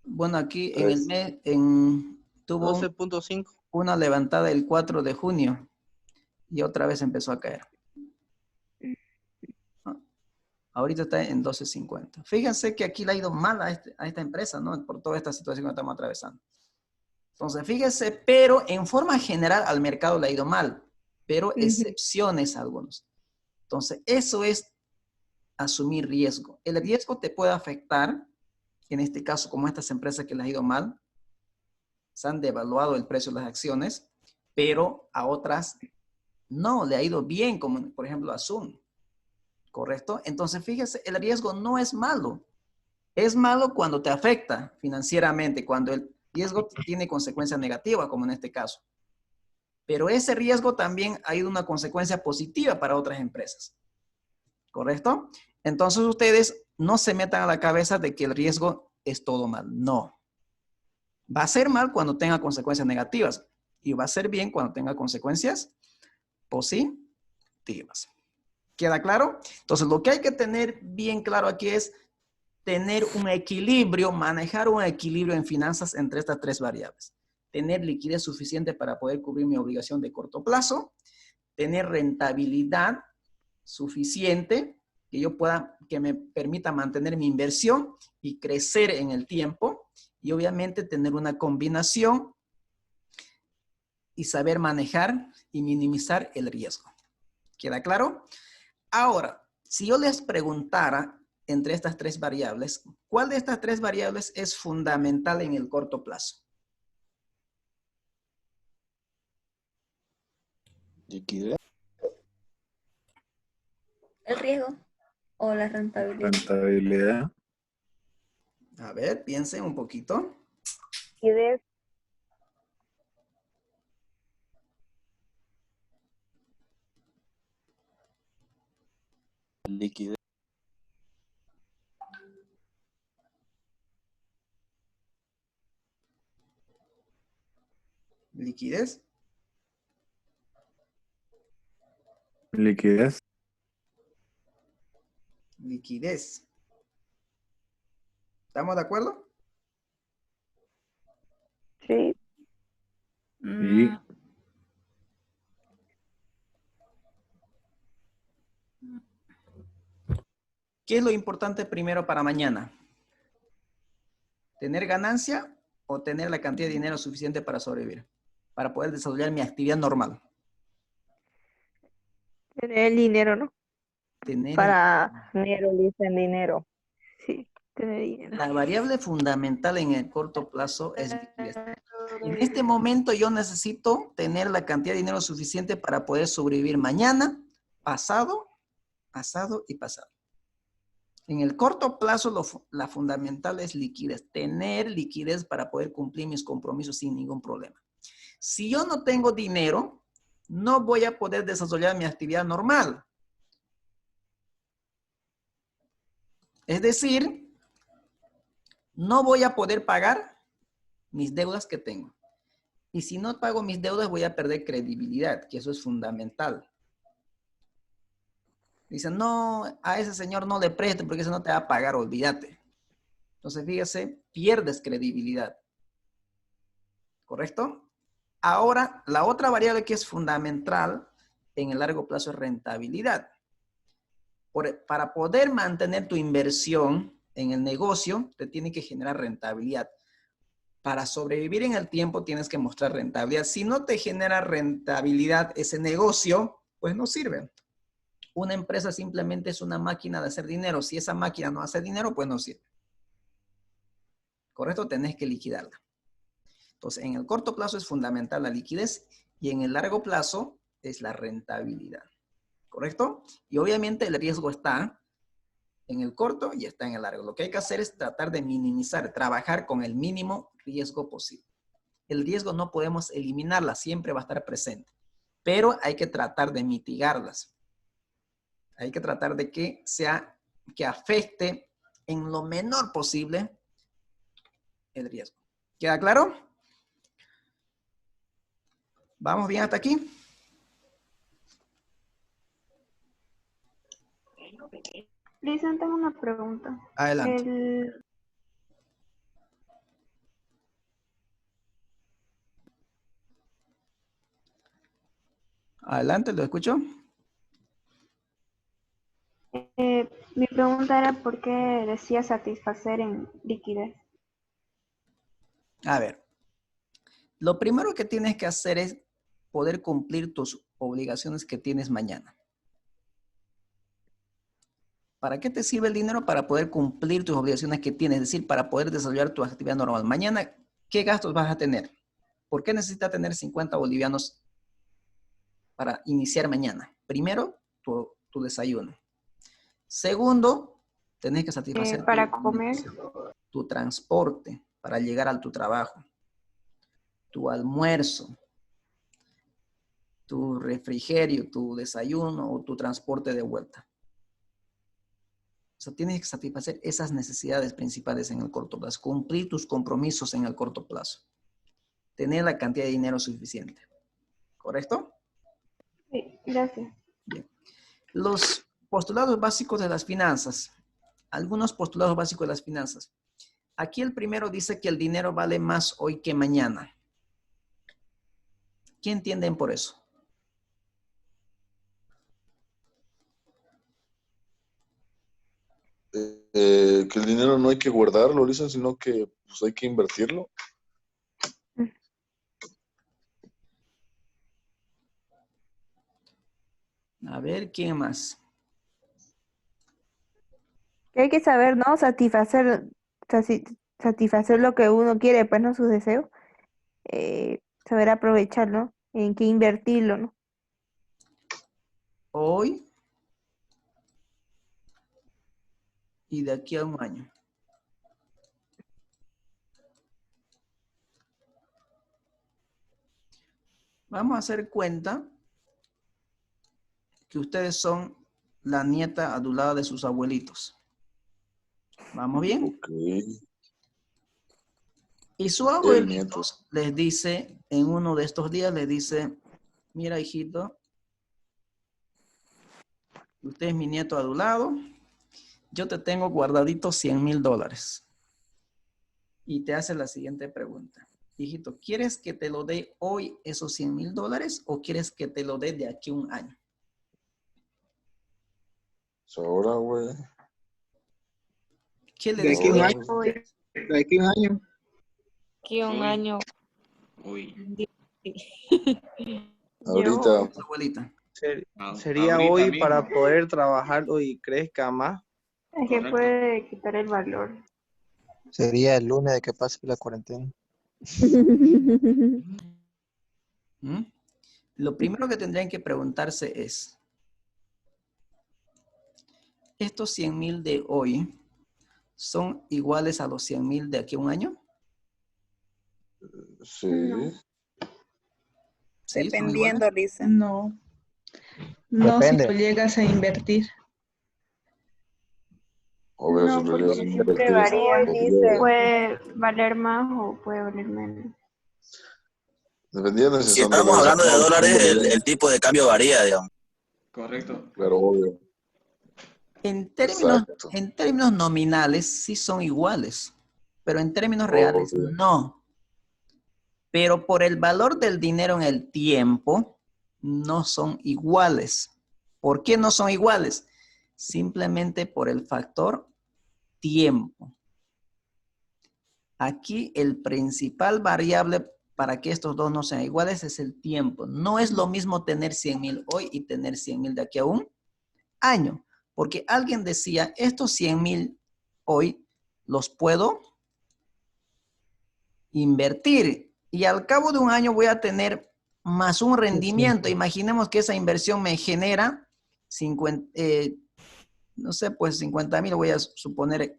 Bueno, aquí en el mes tuvo 12.5. una levantada el 4 de junio y otra vez empezó a caer. Ahorita está en 12.50. Fíjense que aquí le ha ido mal a esta empresa, ¿no? Por toda esta situación que estamos atravesando. Entonces, fíjense, pero en forma general al mercado le ha ido mal, pero excepciones a algunos. Entonces, eso es asumir riesgo. El riesgo te puede afectar, en este caso, como estas empresas que les ha ido mal, se han devaluado el precio de las acciones, pero a otras no, le ha ido bien, como por ejemplo a Zoom. ¿Correcto? Entonces, fíjese, el riesgo no es malo. Es malo cuando te afecta financieramente, cuando el riesgo tiene consecuencias negativas, como en este caso. Pero ese riesgo también ha ido una consecuencia positiva para otras empresas. ¿Correcto? Entonces, ustedes no se metan a la cabeza de que el riesgo es todo mal. No. Va a ser mal cuando tenga consecuencias negativas. y va a ser bien cuando tenga consecuencias positivas. ¿Queda claro? Entonces, lo que hay que tener bien claro aquí es tener un equilibrio, manejar un equilibrio en finanzas entre estas tres variables. Tener liquidez suficiente para poder cubrir mi obligación de corto plazo, tener rentabilidad suficiente que me permita mantener mi inversión y crecer en el tiempo, y obviamente tener una combinación y saber manejar y minimizar el riesgo. ¿Queda claro? Ahora, si yo les preguntara entre estas tres variables, ¿cuál de estas tres variables es fundamental en el corto plazo? Liquidez. El riesgo o la rentabilidad. Rentabilidad. A ver, piensen un poquito. Liquidez. Liquidez. Liquidez. Liquidez. Liquidez. ¿Estamos de acuerdo? Sí. Y ¿Qué es lo importante primero para mañana? ¿Tener ganancia o tener la cantidad de dinero suficiente para sobrevivir? Para poder desarrollar mi actividad normal. Tener el dinero, ¿no? Para dinero, dicen dinero. Sí, tener dinero. La variable fundamental en el corto plazo es liquidez. En este momento yo necesito tener la cantidad de dinero suficiente para poder sobrevivir mañana, pasado y pasado. En el corto plazo la fundamental es liquidez. Tener liquidez para poder cumplir mis compromisos sin ningún problema. Si yo no tengo dinero, no voy a poder desarrollar mi actividad normal. Es decir, no voy a poder pagar mis deudas que tengo. Y si no pago mis deudas, voy a perder credibilidad, que eso es fundamental. Dicen, no, a ese señor no le preste porque ese no te va a pagar, olvídate. Entonces, fíjese, pierdes credibilidad. ¿Correcto? Ahora, la otra variable que es fundamental en el largo plazo es rentabilidad. Para poder mantener tu inversión en el negocio, te tiene que generar rentabilidad. Para sobrevivir en el tiempo tienes que mostrar rentabilidad. Si no te genera rentabilidad ese negocio, pues no sirve. Una empresa simplemente es una máquina de hacer dinero. Si esa máquina no hace dinero, pues no sirve. ¿Correcto? Tenés que liquidarla. Entonces, en el corto plazo es fundamental la liquidez y en el largo plazo es la rentabilidad. ¿Correcto? Y obviamente el riesgo está en el corto y está en el largo. Lo que hay que hacer es tratar de minimizar, trabajar con el mínimo riesgo posible. El riesgo no podemos eliminarla, siempre va a estar presente, pero hay que tratar de mitigarlas. Hay que tratar de que afecte en lo menor posible el riesgo. ¿Queda claro? ¿Vamos bien hasta aquí? Lisa, tengo una pregunta. Adelante. Adelante, ¿lo escucho? Mi pregunta era por qué decía satisfacer en liquidez. A ver, lo primero que tienes que hacer es poder cumplir tus obligaciones que tienes mañana. ¿Para qué te sirve el dinero? Para poder cumplir tus obligaciones que tienes, es decir, para poder desarrollar tu actividad normal. Mañana, ¿qué gastos vas a tener? ¿Por qué necesitas tener 50 bolivianos para iniciar mañana? Primero, tu desayuno. Segundo, tenés que satisfacer para comer, tu transporte para llegar a tu trabajo, tu almuerzo, tu refrigerio, tu desayuno o tu transporte de vuelta. O sea, tienes que satisfacer esas necesidades principales en el corto plazo, cumplir tus compromisos en el corto plazo. tener la cantidad de dinero suficiente. ¿Correcto? Sí, gracias. Bien. Los postulados básicos de las finanzas. Algunos postulados básicos de las finanzas. Aquí el primero dice que el dinero vale más hoy que mañana. ¿Qué entienden por eso? Que el dinero no hay que guardarlo, Lisa, sino que pues, hay que invertirlo. A ver, ¿quién más? Que hay que saber, ¿no? Satisfacer lo que uno quiere, pues, ¿no? Sus deseos. Saber aprovecharlo, en qué invertirlo, ¿no? Hoy y de aquí a un año. Vamos a hacer cuenta que ustedes son la nieta adulada de sus abuelitos. ¿Vamos bien? Ok. Y su abuelito les dice, en uno de estos días, les dice, mira, hijito, usted es mi nieto adulado, yo te tengo guardadito $100,000. Y te hace la siguiente pregunta. Hijito, ¿quieres que te lo dé hoy esos $100,000 o quieres que te lo dé de aquí a un año? Ahora, güey. ¿Qué le De dice? aquí a un año. De aquí a un año. Aquí un año. Uy. Ahorita. Abuelita. Sería ahorita hoy mismo. para poder trabajarlo y crezca más. Es que Correcto. puede quitar el valor. Sería el lunes de que pase la cuarentena. ¿Mm? Lo primero que tendrían que preguntarse es, ¿estos 100,000 de hoy son iguales a los 100,000 de aquí a un año? Sí. No. ¿Sí? ¿Son Dependiendo, iguales? Lisa. No. No, Depende. si lo llegas a invertir. Obvio, No, si lo porque llegas a siempre invertir, varía. podría. Puede valer más o puede valer menos. Dependiendo si Si son estamos dólares hablando de actuales, son dólares, bolivianos. el tipo de cambio varía, digamos. Correcto. Claro, obvio. En Exacto. términos nominales sí son iguales, pero en términos reales Obvio. no. Pero por el valor del dinero en el tiempo, no son iguales. ¿Por qué no son iguales? Simplemente por el factor tiempo. Aquí el principal variable para que estos dos no sean iguales es el tiempo. No es lo mismo tener 100,000 hoy y tener 100,000 de aquí a un año. Porque alguien decía, estos 100,000 hoy los puedo invertir y al cabo de un año voy a tener más un rendimiento. Imaginemos que esa inversión me genera 50,000, voy a suponer,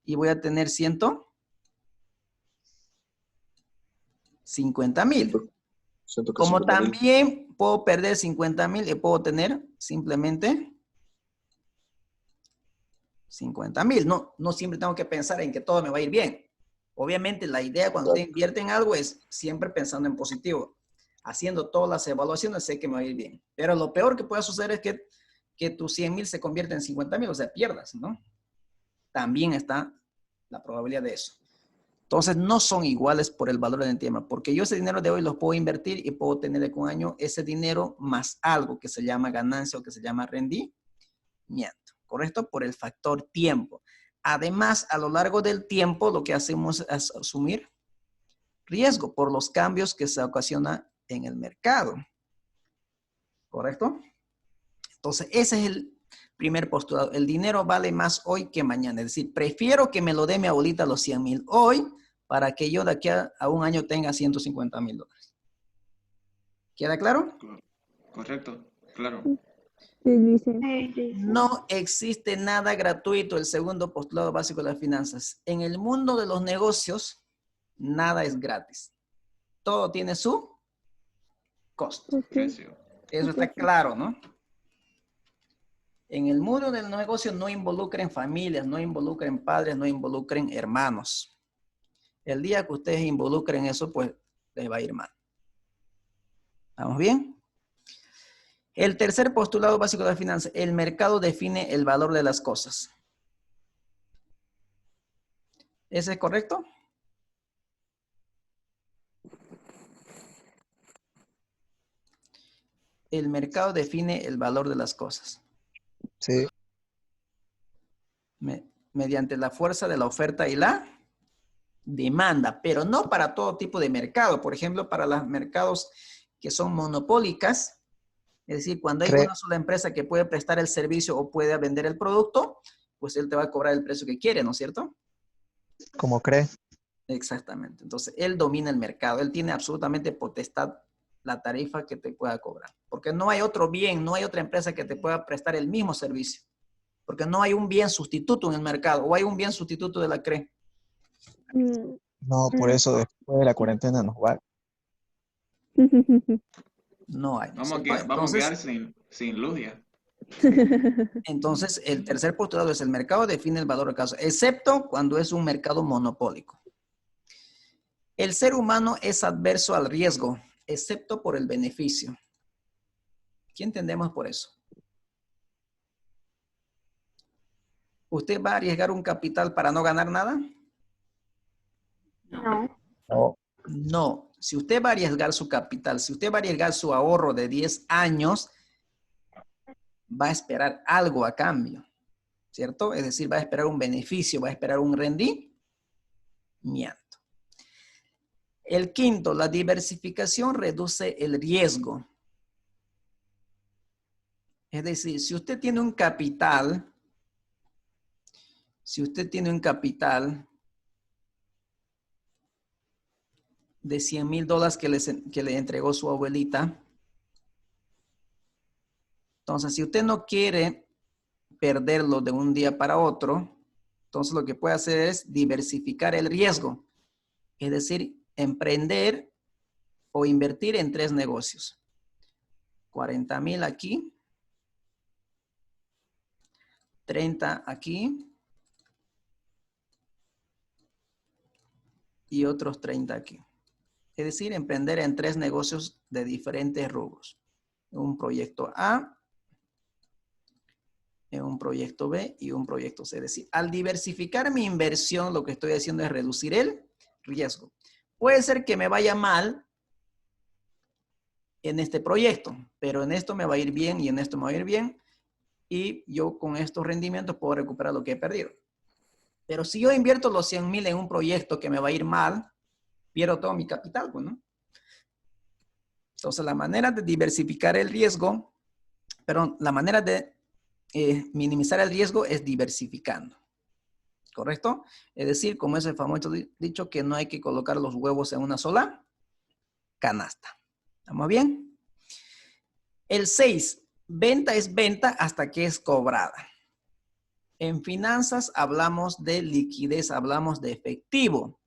y voy a tener 150,000. Como también puedo perder 50,000 y puedo tener simplemente 50,000. No siempre tengo que pensar en que todo me va a ir bien. Obviamente la idea cuando usted invierte en algo es siempre pensando en positivo. Haciendo todas las evaluaciones sé que me va a ir bien. Pero lo peor que puede suceder es que tus 100,000 se convierten en 50,000, o sea, pierdas, ¿no? También está la probabilidad de eso. Entonces no son iguales por el valor del tiempo, porque yo ese dinero de hoy los puedo invertir y puedo tener de un año ese dinero más algo que se llama ganancia o que se llama rendimiento, ¿correcto? Por el factor tiempo. Además, a lo largo del tiempo, lo que hacemos es asumir riesgo por los cambios que se ocasionan en el mercado. ¿Correcto? Entonces, ese es el primer postulado. El dinero vale más hoy que mañana. Es decir, prefiero que me lo dé mi abuelita los 100,000 hoy para que yo de aquí a un año tenga $150,000. ¿Queda claro? Correcto, claro. No existe nada gratuito, el segundo postulado básico de las finanzas. En el mundo de los negocios, nada es gratis. Todo tiene su costo. Precio. Eso está claro, ¿no? En el mundo del negocio no involucren familias, no involucren padres, no involucren hermanos. El día que ustedes involucren eso, pues les va a ir mal. ¿Vamos bien? El tercer postulado básico de la finanza, el mercado define el valor de las cosas. ¿Ese es correcto? El mercado define el valor de las cosas. Sí. Mediante la fuerza de la oferta y la demanda, pero no para todo tipo de mercado. Por ejemplo, para los mercados que son monopólicas, es decir, cuando hay una sola empresa que puede prestar el servicio o puede vender el producto, pues él te va a cobrar el precio que quiere, ¿no es cierto? Como cree. Exactamente. Entonces, él domina el mercado. Él tiene absolutamente potestad la tarifa que te pueda cobrar. Porque no hay otro bien, no hay otra empresa que te pueda prestar el mismo servicio. Porque no hay un bien sustituto en el mercado, o hay un bien sustituto de la CRE. No, por eso después de la cuarentena nos va. No hay. Vamos a quedar sin luz ya. Entonces, el tercer postulado es el mercado define el valor del caso, excepto cuando es un mercado monopólico. El ser humano es adverso al riesgo, excepto por el beneficio. ¿Qué entendemos por eso? ¿Usted va a arriesgar un capital para no ganar nada? No. No. No. Si usted va a arriesgar su capital, si usted va a arriesgar su ahorro de 10 años, va a esperar algo a cambio, ¿cierto? Es decir, va a esperar un beneficio, va a esperar un rendimiento. El quinto, la diversificación reduce el riesgo. Es decir, si usted tiene un capital, de $100,000 que le entregó su abuelita, entonces si usted no quiere perderlo de un día para otro, entonces lo que puede hacer es diversificar el riesgo. Es decir, emprender o invertir en 3 negocios. 40,000 aquí, 30 aquí y otros 30 aquí. Es decir, emprender en 3 negocios de diferentes rubros. Un proyecto A, un proyecto B y un proyecto C. Es decir, al diversificar mi inversión, lo que estoy haciendo es reducir el riesgo. Puede ser que me vaya mal en este proyecto, pero en esto me va a ir bien y en esto me va a ir bien. Y yo con estos rendimientos puedo recuperar lo que he perdido. Pero si yo invierto los 100,000 en un proyecto que me va a ir mal, pierdo todo mi capital, pues, ¿no? Entonces, la manera de diversificar el riesgo, perdón, la manera de minimizar el riesgo es diversificando. ¿Correcto? Es decir, como es el famoso dicho, que no hay que colocar los huevos en una sola canasta. ¿Estamos bien? El 6, venta es venta hasta que es cobrada. En finanzas hablamos de liquidez, hablamos de efectivo.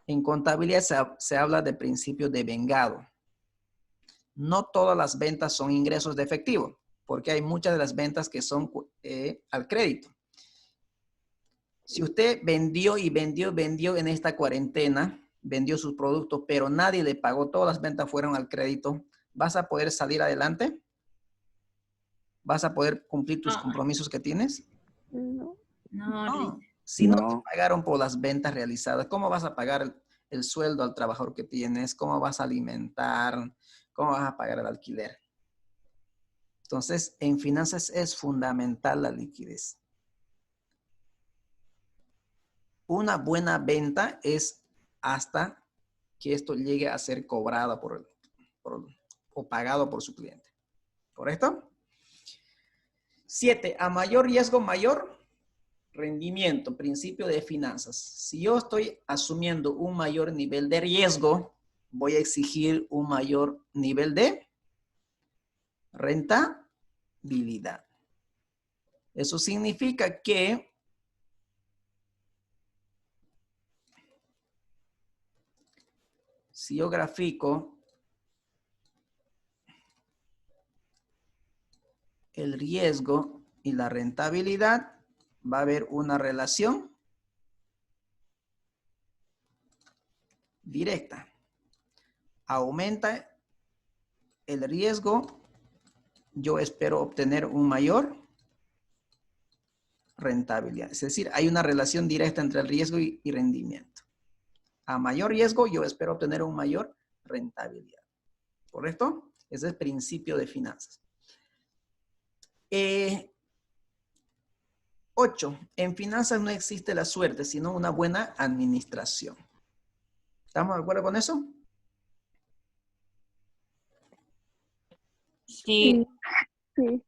En contabilidad se habla de principio de vengado. No todas las ventas son ingresos de efectivo, porque hay muchas de las ventas que son al crédito. Si usted vendió y vendió en esta cuarentena, vendió sus productos, pero nadie le pagó, todas las ventas fueron al crédito, ¿vas a poder salir adelante? ¿Vas a poder cumplir tus compromisos que tienes? No. No. Si no te pagaron por las ventas realizadas, ¿cómo vas a pagar el sueldo al trabajador que tienes? ¿Cómo vas a alimentar? ¿Cómo vas a pagar el alquiler? Entonces, en finanzas es fundamental la liquidez. Una buena venta es hasta que esto llegue a ser cobrado o pagado por su cliente. ¿Correcto? 7. A mayor riesgo, mayor rendimiento. Principio de finanzas. Si yo estoy asumiendo un mayor nivel de riesgo, voy a exigir un mayor nivel de rentabilidad. Eso significa que si yo grafico el riesgo y la rentabilidad, va a haber una relación directa. aumenta el riesgo, yo espero obtener un mayor rentabilidad. Es decir, hay una relación directa entre el riesgo y rendimiento. A mayor riesgo, yo espero obtener un mayor rentabilidad. ¿Correcto? Ese es el principio de finanzas. 8. En finanzas no existe la suerte, sino una buena administración. ¿Estamos de acuerdo con eso? Sí. Sí.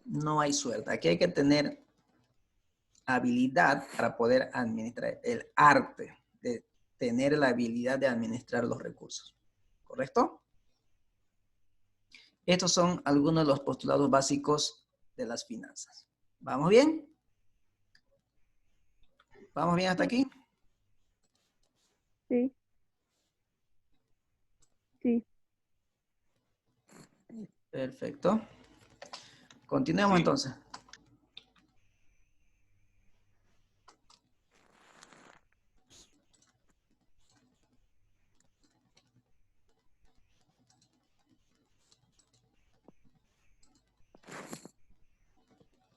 No hay suerte. Aquí hay que tener habilidad para poder administrar, el arte de tener la habilidad de administrar los recursos. ¿Correcto? Estos son algunos de los postulados básicos de las finanzas. ¿Vamos bien? ¿Vamos bien hasta aquí? Sí. Sí. Perfecto. Continuemos entonces.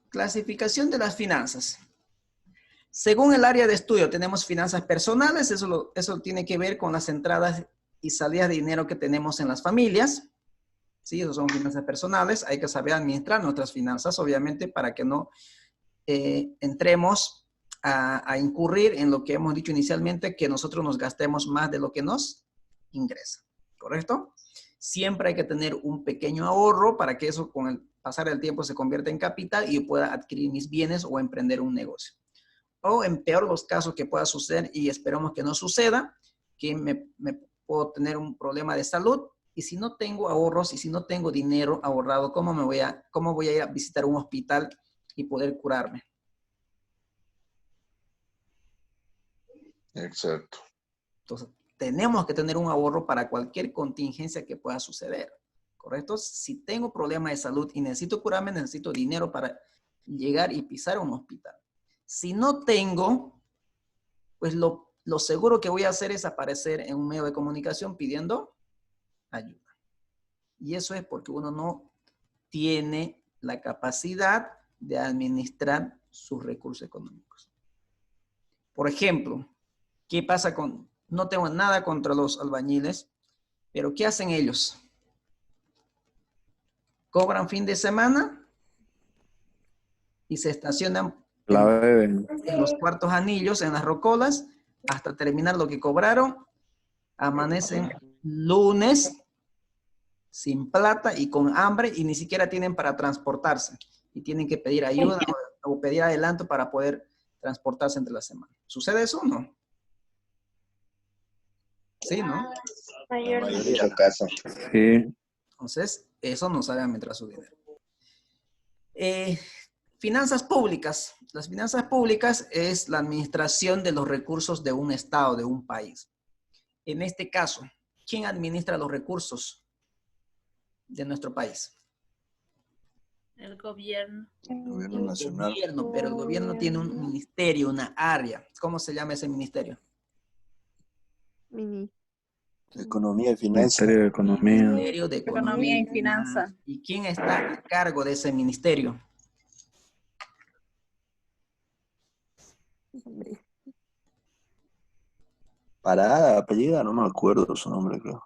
Clasificación de las finanzas. Según el área de estudio, tenemos finanzas personales, eso tiene que ver con las entradas y salidas de dinero que tenemos en las familias. Sí, eso son finanzas personales. Hay que saber administrar nuestras finanzas, obviamente, para que no entremos a incurrir en lo que hemos dicho inicialmente, que nosotros nos gastemos más de lo que nos ingresa. ¿Correcto? Siempre hay que tener un pequeño ahorro para que eso con el pasar del tiempo se convierta en capital y yo pueda adquirir mis bienes o emprender un negocio. O en peor los casos que pueda suceder, y esperamos que no suceda, que me puedo tener un problema de salud, y si no tengo ahorros y si no tengo dinero ahorrado, ¿cómo voy a ir a visitar un hospital y poder curarme? Exacto. Entonces, tenemos que tener un ahorro para cualquier contingencia que pueda suceder, ¿correcto? Si tengo problemas de salud y necesito curarme, necesito dinero para llegar y pisar un hospital. Si no tengo, pues lo seguro que voy a hacer es aparecer en un medio de comunicación pidiendo ayuda. Y eso es porque uno no tiene la capacidad de administrar sus recursos económicos. Por ejemplo, ¿qué pasa con... No tengo nada contra los albañiles, pero ¿qué hacen ellos? Cobran fin de semana y se estacionan en los cuartos anillos, en las rocolas, hasta terminar lo que cobraron. Amanecen lunes sin plata y con hambre y ni siquiera tienen para transportarse. Y tienen que pedir ayuda o pedir adelanto para poder transportarse entre la semana. ¿Sucede eso o no? Sí, ¿no? En muchos casos. Sí. Entonces, eso no sabe administrar su dinero. Finanzas públicas. Las finanzas públicas es la administración de los recursos de un estado, de un país. En este caso, ¿quién administra los recursos de nuestro país? El gobierno. El gobierno nacional. Pero el gobierno tiene un ministerio, una área. ¿Cómo se llama ese ministerio? Economía y finanzas. Ministerio de Economía. Ministerio de Economía y Finanzas. ¿Y quién está a cargo de ese ministerio? Parada, apellida, no me acuerdo su nombre, creo.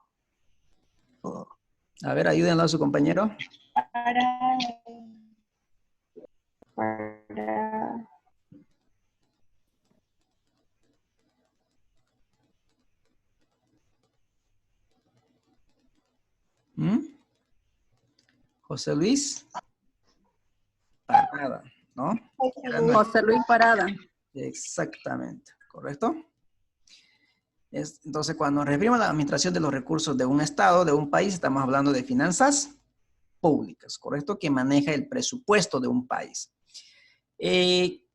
Oh. A ver, ayúdenlo a su compañero. José Luis Parada, ¿no? José Luis Parada. Exactamente, ¿correcto? Entonces, cuando nos referimos a la administración de los recursos de un estado, de un país, estamos hablando de finanzas públicas, ¿correcto? Que maneja el presupuesto de un país.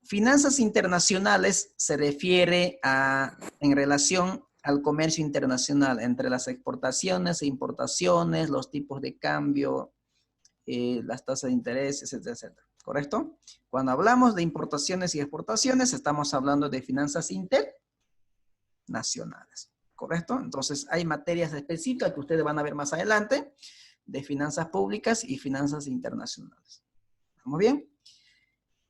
Finanzas internacionales se refiere en relación al comercio internacional, entre las exportaciones e importaciones, los tipos de cambio, las tasas de interés, etcétera, etcétera. ¿Correcto? Cuando hablamos de importaciones y exportaciones, estamos hablando de finanzas internacionales. ¿correcto? Entonces, hay materias específicas que ustedes van a ver más adelante de finanzas públicas y finanzas internacionales. ¿Estamos bien?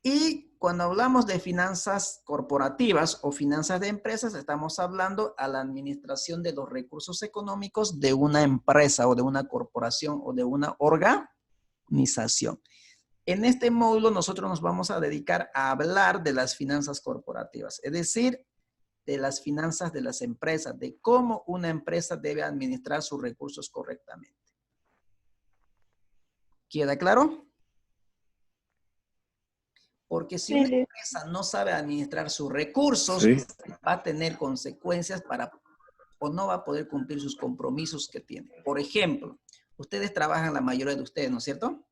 Y cuando hablamos de finanzas corporativas o finanzas de empresas, estamos hablando a la administración de los recursos económicos de una empresa o de una corporación o de una organización. En este módulo nosotros nos vamos a dedicar a hablar de las finanzas corporativas, es decir, de las finanzas de las empresas, de cómo una empresa debe administrar sus recursos correctamente. ¿Queda claro? Porque si una empresa no sabe administrar sus recursos, va a tener consecuencias o no va a poder cumplir sus compromisos que tiene. Por ejemplo, ustedes trabajan, la mayoría de ustedes, ¿no es cierto?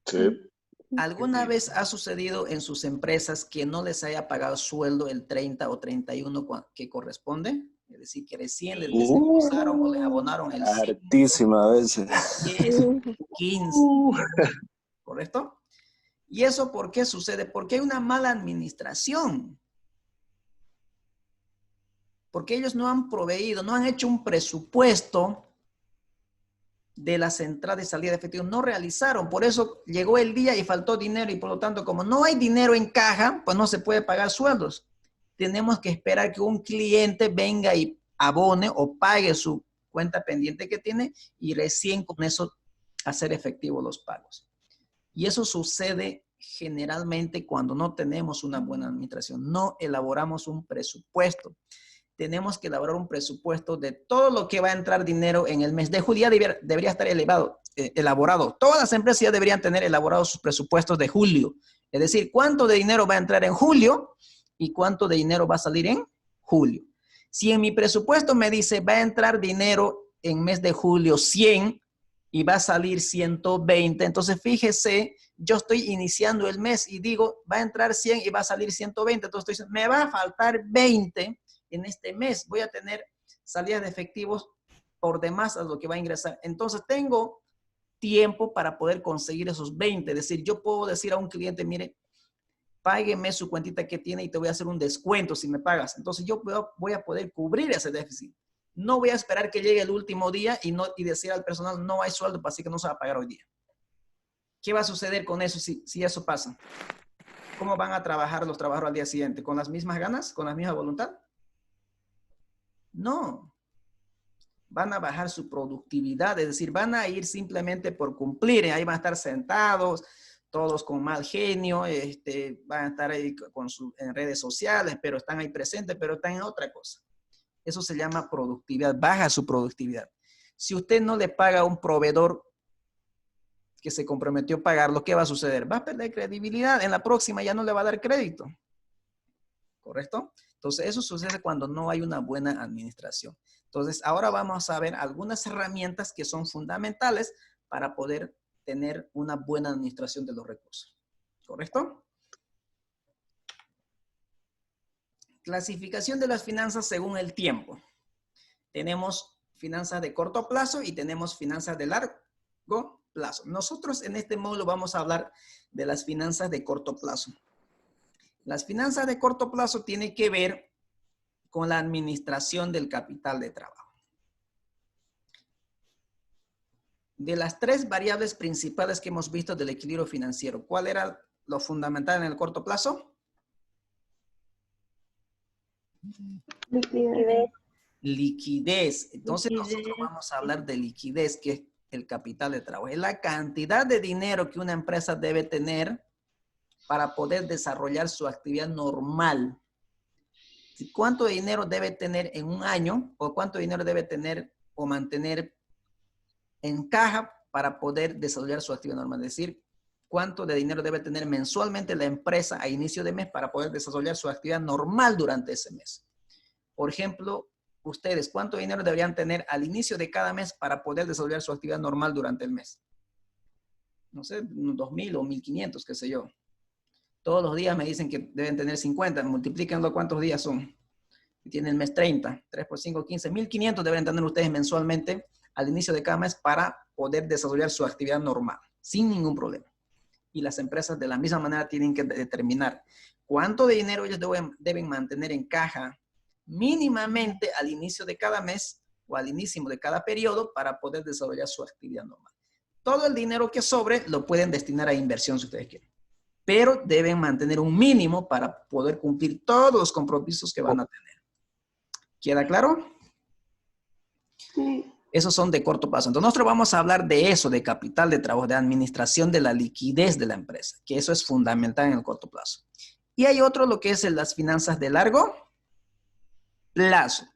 Sí. ¿Alguna vez ha sucedido en sus empresas que no les haya pagado sueldo el 30 o 31 que corresponde? Es decir, que recién les desembolsaron o les abonaron el 5, Hartísimas veces. 10, 15, ¿correcto? ¿Y eso por qué sucede? Porque hay una mala administración. Porque ellos no han proveído, no han hecho un presupuesto de las entradas y salidas de efectivo, no realizaron. Por eso llegó el día y faltó dinero y por lo tanto, como no hay dinero en caja, pues no se puede pagar sueldos. Tenemos que esperar que un cliente venga y abone o pague su cuenta pendiente que tiene y recién con eso hacer efectivo los pagos. Y eso sucede generalmente cuando no tenemos una buena administración. No elaboramos un presupuesto. Tenemos que elaborar un presupuesto de todo lo que va a entrar dinero en el mes de julio. Ya debería estar elaborado. Todas las empresas ya deberían tener elaborados sus presupuestos de julio. Es decir, cuánto de dinero va a entrar en julio y cuánto de dinero va a salir en julio. Si en mi presupuesto me dice va a entrar dinero en mes de julio 100 y va a salir 120, entonces fíjese, yo estoy iniciando el mes y digo va a entrar 100 y va a salir 120, entonces estoy diciendo, me va a faltar 20 en este mes, voy a tener salidas de efectivos por demás a lo que va a ingresar. Entonces tengo tiempo para poder conseguir esos 20. Es decir, yo puedo decir a un cliente, mire, págueme su cuentita que tiene y te voy a hacer un descuento si me pagas. Entonces yo voy a poder cubrir ese déficit. No voy a esperar que llegue el último día y decir al personal, no hay sueldo, así que no se va a pagar hoy día. ¿Qué va a suceder con eso si eso pasa? ¿Cómo van a trabajar los trabajadores al día siguiente? ¿Con las mismas ganas? ¿Con la misma voluntad? No. Van a bajar su productividad, es decir, van a ir simplemente por cumplir. Ahí van a estar sentados, todos con mal genio, van a estar ahí en redes sociales, pero están ahí presentes, pero están en otra cosa. Eso se llama productividad, baja su productividad. Si usted no le paga a un proveedor que se comprometió a pagarlo, ¿qué va a suceder? Va a perder credibilidad, en la próxima ya no le va a dar crédito. ¿Correcto? Entonces, eso sucede cuando no hay una buena administración. Entonces, ahora vamos a ver algunas herramientas que son fundamentales para poder tener una buena administración de los recursos. ¿Correcto? Clasificación de las finanzas según el tiempo. Tenemos finanzas de corto plazo y tenemos finanzas de largo plazo. Nosotros en este módulo vamos a hablar de las finanzas de corto plazo. Las finanzas de corto plazo tienen que ver con la administración del capital de trabajo. De las tres variables principales que hemos visto del equilibrio financiero, ¿cuál era lo fundamental en el corto plazo? Liquidez. Liquidez. Entonces nosotros vamos a hablar de liquidez, que es el capital de trabajo. Es la cantidad de dinero que una empresa debe tener para poder desarrollar su actividad normal. ¿Cuánto dinero debe tener en un año o cuánto dinero debe tener o mantener en caja para poder desarrollar su actividad normal? Es decir, cuánto de dinero debe tener mensualmente la empresa a inicio de mes para poder desarrollar su actividad normal durante ese mes. Por ejemplo, ustedes, ¿cuánto dinero deberían tener al inicio de cada mes para poder desarrollar su actividad normal durante el mes? No sé, 2,000 o 1,500, qué sé yo. Todos los días me dicen que deben tener 50. Multiplíquenlo cuántos días son. Y tienen el mes 30. 3 por 5, 15. 1,500 deben tener ustedes mensualmente al inicio de cada mes para poder desarrollar su actividad normal, sin ningún problema. Y las empresas de la misma manera tienen que determinar cuánto de dinero ellos deben mantener en caja mínimamente al inicio de cada mes o al inicio de cada periodo para poder desarrollar su actividad normal. Todo el dinero que sobre lo pueden destinar a inversión si ustedes quieren, pero deben mantener un mínimo para poder cumplir todos los compromisos que van a tener. ¿Queda claro? Sí. Esos son de corto plazo. Entonces nosotros vamos a hablar de eso, de capital de trabajo, de administración de la liquidez de la empresa, que eso es fundamental en el corto plazo. Y hay otro, lo que es las finanzas de largo plazo.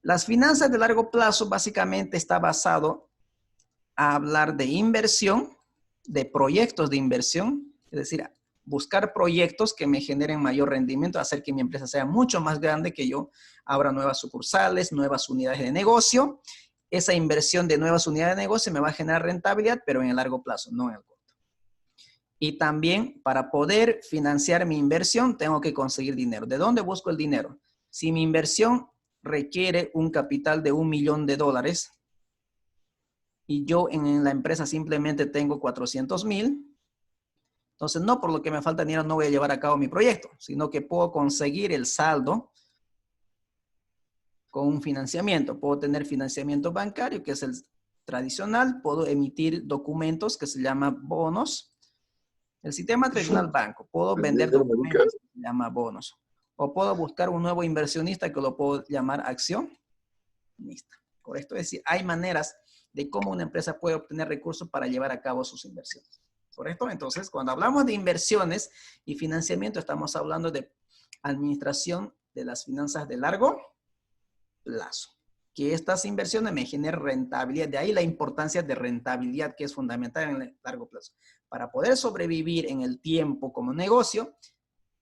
Las finanzas de largo plazo básicamente está basado a hablar de inversión, de proyectos de inversión, es decir, buscar proyectos que me generen mayor rendimiento, hacer que mi empresa sea mucho más grande, que yo abra nuevas sucursales, nuevas unidades de negocio. Esa inversión de nuevas unidades de negocio me va a generar rentabilidad, pero en el largo plazo, no en el corto. Y también para poder financiar mi inversión, tengo que conseguir dinero. ¿De dónde busco el dinero? Si mi inversión requiere un capital de $1 millón y yo en la empresa simplemente tengo 400,000, entonces no por lo que me falta dinero no voy a llevar a cabo mi proyecto, sino que puedo conseguir el saldo con un financiamiento. Puedo tener financiamiento bancario, que es el tradicional. Puedo emitir documentos que se llaman bonos. El sistema tradicional banco. Puedo vender documentos que se llama bonos. O puedo buscar un nuevo inversionista que lo puedo llamar accionista. Correcto. Es decir, hay maneras de cómo una empresa puede obtener recursos para llevar a cabo sus inversiones. ¿Correcto? Entonces, cuando hablamos de inversiones y financiamiento, estamos hablando de administración de las finanzas de largo plazo. Que estas inversiones me generen rentabilidad. De ahí la importancia de rentabilidad, que es fundamental en el largo plazo. Para poder sobrevivir en el tiempo como negocio,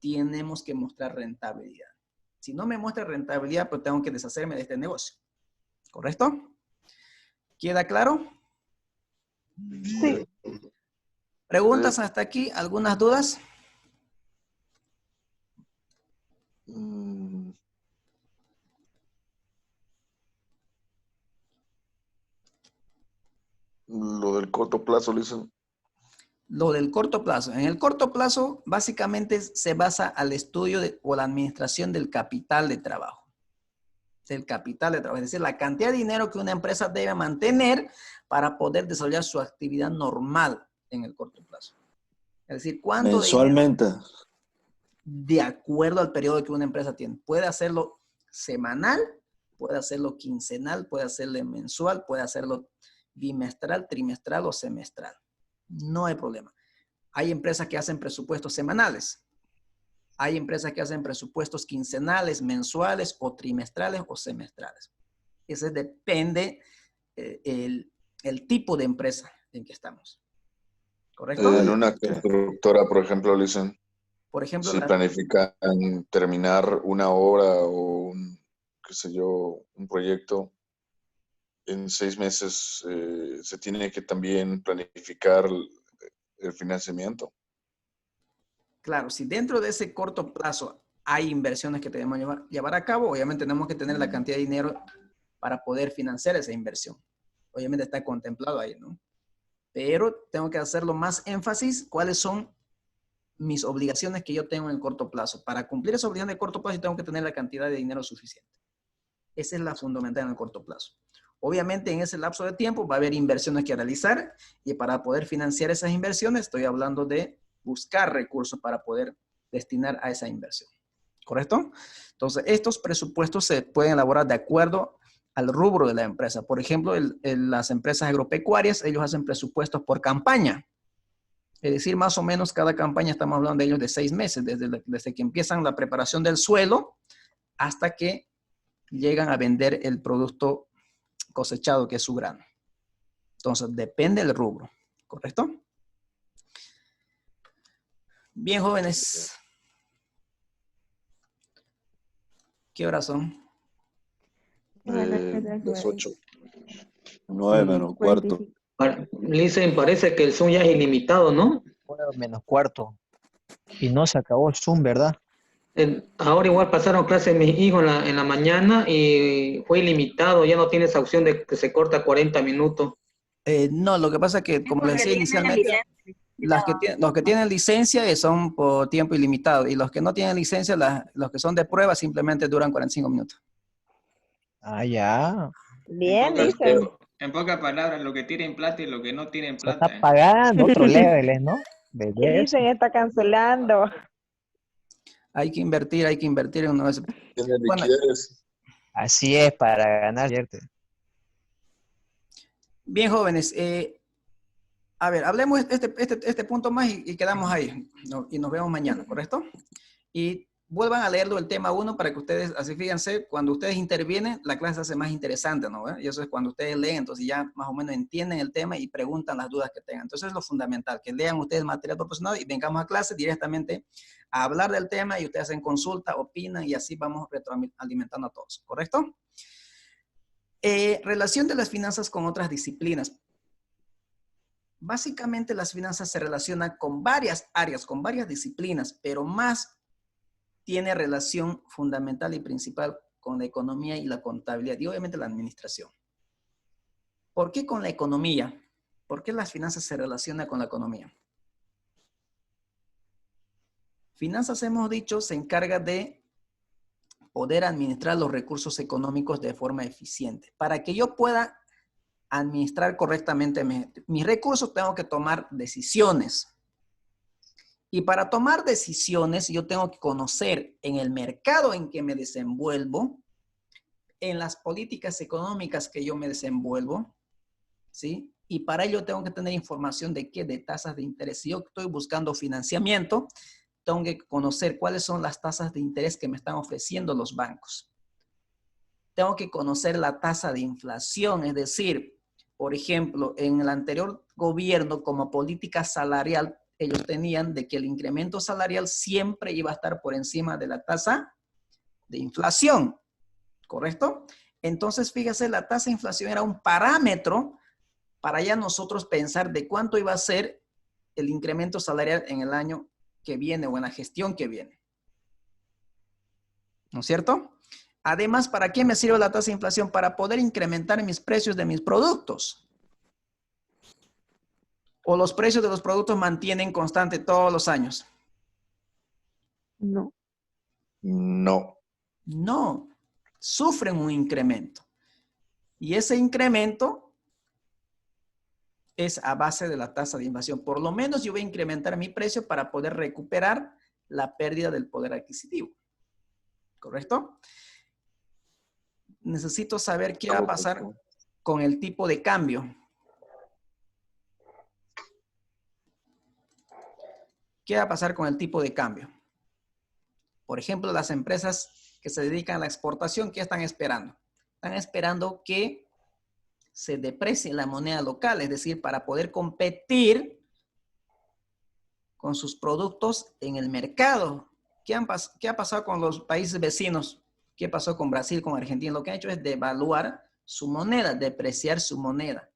tenemos que mostrar rentabilidad. Si no me muestra rentabilidad, pues tengo que deshacerme de este negocio. ¿Correcto? ¿Queda claro? Sí. ¿Preguntas hasta aquí? ¿Algunas dudas? Lo del corto plazo, Lisa. Lo del corto plazo. En el corto plazo, básicamente se basa al estudio o la administración del capital de trabajo. Del capital de trabajo. Es decir, la cantidad de dinero que una empresa debe mantener para poder desarrollar su actividad normal en el corto plazo. Es decir, ¿cuánto mensualmente? dinero, de acuerdo al periodo que una empresa tiene? Puede hacerlo semanal, puede hacerlo quincenal, puede hacerlo mensual, puede hacerlo bimestral, trimestral o semestral. No hay problema. Hay empresas que hacen presupuestos semanales. Hay empresas que hacen presupuestos quincenales, mensuales o trimestrales o semestrales. Ese depende el tipo de empresa en que estamos. ¿Correcto? En una constructora, por ejemplo, dicen, por ejemplo, si planifican terminar una obra o qué sé yo, un proyecto, en 6 meses se tiene que también planificar el financiamiento. Claro, si dentro de ese corto plazo hay inversiones que tenemos que llevar a cabo, obviamente tenemos que tener la cantidad de dinero para poder financiar esa inversión. Obviamente está contemplado ahí, ¿no? Pero tengo que hacerlo más énfasis, cuáles son mis obligaciones que yo tengo en el corto plazo. Para cumplir esa obligación de corto plazo, yo tengo que tener la cantidad de dinero suficiente. Esa es la fundamental en el corto plazo. Obviamente en ese lapso de tiempo va a haber inversiones que realizar y para poder financiar esas inversiones estoy hablando de buscar recursos para poder destinar a esa inversión. ¿Correcto? Entonces estos presupuestos se pueden elaborar de acuerdo al rubro de la empresa. Por ejemplo, las empresas agropecuarias, ellos hacen presupuestos por campaña. Es decir, más o menos cada campaña estamos hablando de ellos de 6 meses, desde que empiezan la preparación del suelo hasta que llegan a vender el producto cosechado, que es su grano. Entonces, depende del rubro, ¿correcto? Bien, jóvenes. ¿Qué horas son? Las 8. 9 menos cuarto. Listen, parece que el Zoom ya es ilimitado, ¿no? 9 menos cuarto. Y no se acabó el Zoom, ¿verdad? Ahora igual pasaron clases mis hijos en la mañana y fue ilimitado, ya no tiene esa opción de que se corta 40 minutos. No, lo que pasa es que, como les decía inicialmente, los que tienen licencia son por tiempo ilimitado y los que no tienen licencia, los que son de prueba simplemente duran 45 minutos. Ah, ya. Bien, En dicen. en pocas palabras, lo que tienen plata y lo que no tienen Se está plata. pagando otro level, ¿no? ¿Qué De eso. dicen? Está cancelando. Hay que invertir en una vez. Tiene Bueno, liquidez. Así es, para ganar, ¿cierto? bien, jóvenes. A ver, hablemos este punto más y quedamos ahí. Y nos vemos mañana, ¿correcto? Y vuelvan a leerlo el tema 1 para que ustedes, así fíjense, cuando ustedes intervienen, la clase se hace más interesante, ¿no? Y eso es cuando ustedes leen, entonces ya más o menos entienden el tema y preguntan las dudas que tengan. Entonces es lo fundamental, que lean ustedes el material proporcionado y vengamos a clase directamente a hablar del tema y ustedes hacen consulta, opinan y así vamos retroalimentando a todos, ¿correcto? Relación de las finanzas con otras disciplinas. Básicamente las finanzas se relacionan con varias áreas, con varias disciplinas, pero más tiene relación fundamental y principal con la economía y la contabilidad y obviamente la administración. ¿Por qué con la economía? ¿Por qué las finanzas se relacionan con la economía? Finanzas, hemos dicho, se encarga de poder administrar los recursos económicos de forma eficiente. Para que yo pueda administrar correctamente mis recursos, tengo que tomar decisiones. Y para tomar decisiones, yo tengo que conocer en el mercado en que me desenvuelvo, en las políticas económicas que yo me desenvuelvo, ¿sí? Y para ello tengo que tener información de qué, de tasas de interés. Si yo estoy buscando financiamiento, tengo que conocer cuáles son las tasas de interés que me están ofreciendo los bancos. Tengo que conocer la tasa de inflación, es decir, por ejemplo, en el anterior gobierno, como política salarial, ellos tenían de que el incremento salarial siempre iba a estar por encima de la tasa de inflación, ¿correcto? Entonces, fíjese, la tasa de inflación era un parámetro para ya nosotros pensar de cuánto iba a ser el incremento salarial en el año que viene o en la gestión que viene. ¿No es cierto? Además, ¿para qué me sirve la tasa de inflación? Para poder incrementar mis precios de mis productos. ¿O los precios de los productos mantienen constante todos los años? No. No. No. Sufren un incremento. Y ese incremento es a base de la tasa de inflación. Por lo menos yo voy a incrementar mi precio para poder recuperar la pérdida del poder adquisitivo. ¿Correcto? Necesito saber qué va a pasar con el tipo de cambio. ¿Qué va a pasar con el tipo de cambio? Por ejemplo, las empresas que se dedican a la exportación, ¿qué están esperando? Están esperando que se deprecie la moneda local, es decir, para poder competir con sus productos en el mercado. ¿Qué ha pasado con los países vecinos? ¿Qué pasó con Brasil, con Argentina? Lo que han hecho es devaluar su moneda, depreciar su moneda.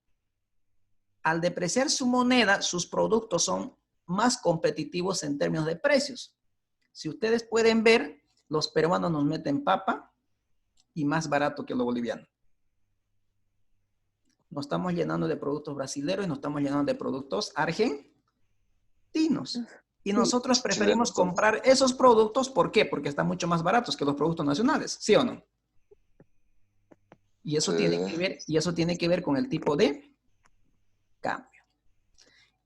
Al depreciar su moneda, sus productos son más competitivos en términos de precios. Si ustedes pueden ver, los peruanos nos meten papa y más barato que lo boliviano. Nos estamos llenando de productos brasileños y nos estamos llenando de productos argentinos. Y nosotros preferimos comprar esos productos, ¿por qué? Porque están mucho más baratos que los productos nacionales, ¿sí o no? Y eso tiene que ver con el tipo de cambio.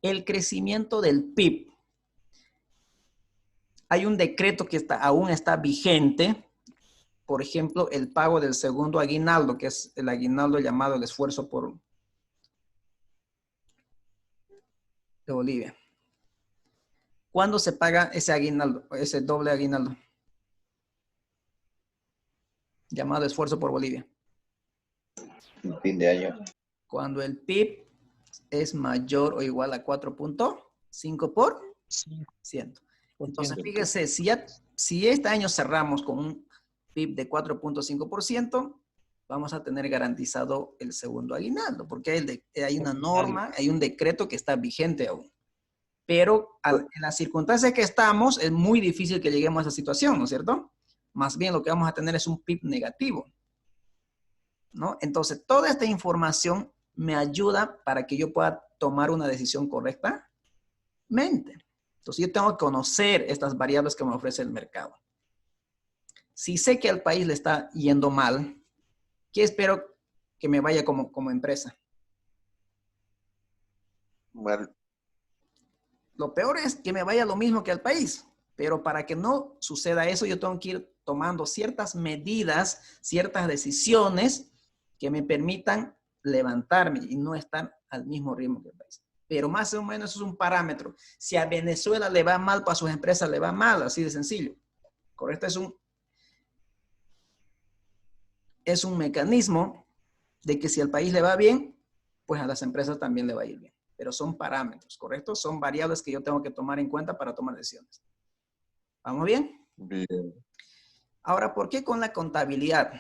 El crecimiento del PIB. Hay un decreto que aún está vigente. Por ejemplo, el pago del segundo aguinaldo, que es el aguinaldo llamado el esfuerzo de Bolivia. ¿Cuándo se paga ese aguinaldo, ese doble aguinaldo? Llamado esfuerzo por Bolivia. Fin de año. Cuando el PIB es mayor o igual a 4.5%. Entonces, fíjese, si este año cerramos con un PIB de 4.5%, vamos a tener garantizado el segundo aguinaldo, porque hay una norma, hay un decreto que está vigente aún. Pero en las circunstancias que estamos, es muy difícil que lleguemos a esa situación, ¿no es cierto? Más bien lo que vamos a tener es un PIB negativo, ¿no? Entonces, toda esta información me ayuda para que yo pueda tomar una decisión correctamente. Entonces, yo tengo que conocer estas variables que me ofrece el mercado. Si sé que al país le está yendo mal, ¿Qué espero que me vaya como empresa? Mal. Lo peor es que me vaya lo mismo que al país, pero para que no suceda eso, yo tengo que ir tomando ciertas medidas, ciertas decisiones que me permitan levantarme y no estar al mismo ritmo que el país. Pero más o menos eso es un parámetro. Si a Venezuela le va mal, para sus empresas le va mal, así de sencillo. Correcto, es un mecanismo de que si al país le va bien, pues a las empresas también le va a ir bien. Pero son parámetros, ¿correcto? Son variables que yo tengo que tomar en cuenta para tomar decisiones. ¿Vamos bien? Bien. Ahora, ¿por qué con la contabilidad?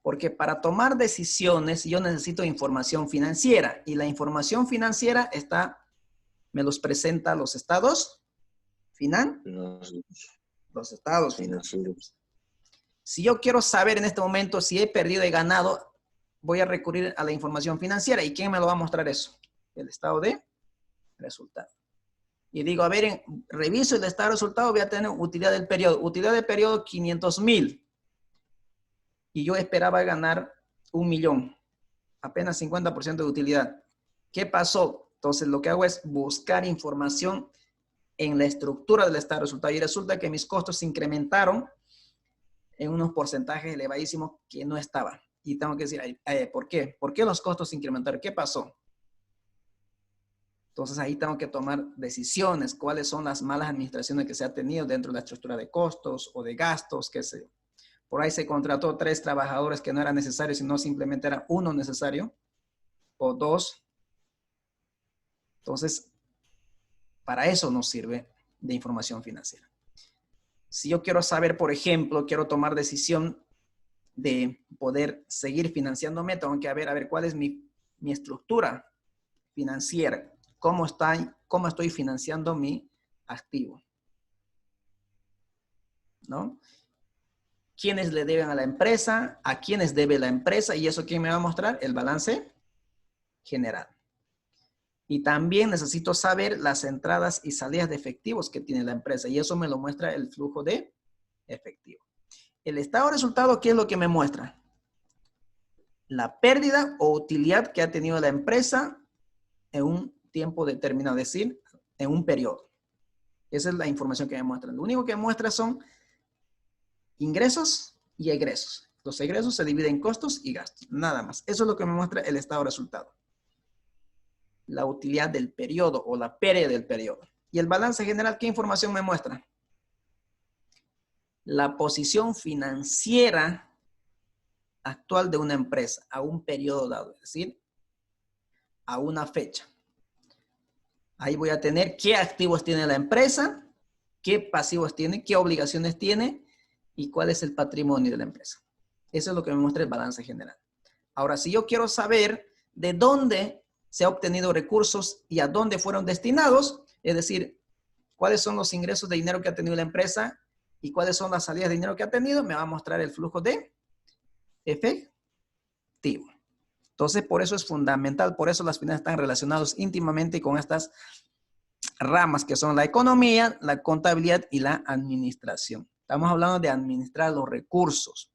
Porque para tomar decisiones yo necesito información financiera. Y la información financiera me los presenta los estados los estados financieros. Si yo quiero saber en este momento si he perdido o ganado, voy a recurrir a la información financiera. ¿Y quién me lo va a mostrar eso? El estado de resultado. Y digo, a ver, reviso el estado de resultado, voy a tener utilidad del periodo. Utilidad del periodo, 500,000. Y yo esperaba ganar 1,000,000. Apenas 50% de utilidad. ¿Qué pasó? Entonces, lo que hago es buscar información en la estructura del estado de resultado. Y resulta que mis costos se incrementaron en unos porcentajes elevadísimos que no estaban. Y tengo que decir, ¿por qué? ¿Por qué los costos se incrementaron? ¿Qué pasó? Entonces ahí tengo que tomar decisiones. ¿Cuáles son las malas administraciones que se ha tenido dentro de la estructura de costos o de gastos? Por ahí se contrató 3 trabajadores que no eran necesarios, sino simplemente era 1 necesario o 2. Entonces, para eso nos sirve de información financiera. Si yo quiero saber, por ejemplo, quiero tomar decisión de poder seguir financiándome, tengo que ver cuál es mi estructura financiera. ¿Cómo estoy financiando mi activo? ¿No? ¿Quiénes le deben a la empresa? ¿A quiénes debe la empresa? ¿Y eso quién me va a mostrar? El balance general. Y también necesito saber las entradas y salidas de efectivos que tiene la empresa. Y eso me lo muestra el flujo de efectivo. El estado de resultado, ¿qué es lo que me muestra? La pérdida o utilidad que ha tenido la empresa en un tiempo determinado, es decir, en un periodo. Esa es la información que me muestra. Lo único que me muestra son ingresos y egresos. Los egresos se dividen en costos y gastos, nada más. Eso es lo que me muestra el estado de resultado. La utilidad del periodo o la pérdida del periodo. Y el balance general, ¿qué información me muestra? La posición financiera actual de una empresa a un periodo dado, es decir, a una fecha. Ahí voy a tener qué activos tiene la empresa, qué pasivos tiene, qué obligaciones tiene y cuál es el patrimonio de la empresa. Eso es lo que me muestra el balance general. Ahora, si yo quiero saber de dónde se ha obtenido recursos y a dónde fueron destinados, es decir, cuáles son los ingresos de dinero que ha tenido la empresa y cuáles son las salidas de dinero que ha tenido, me va a mostrar el flujo de efectivo. Entonces, por eso es fundamental, por eso las finanzas están relacionadas íntimamente con estas ramas que son la economía, la contabilidad y la administración. Estamos hablando de administrar los recursos.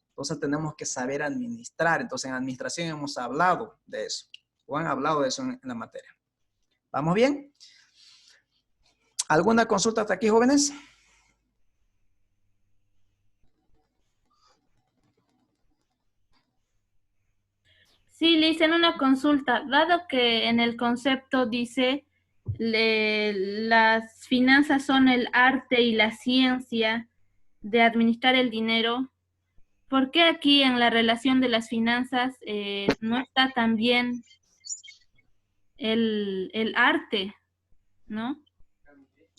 Entonces, tenemos que saber administrar. Entonces, en administración hemos hablado de eso. O han hablado de eso en la materia. ¿Vamos bien? ¿Alguna consulta hasta aquí, jóvenes? Sí, le hice una consulta. Dado que en el concepto dice las finanzas son el arte y la ciencia de administrar el dinero, ¿por qué aquí en la relación de las finanzas no está también el arte, ¿no?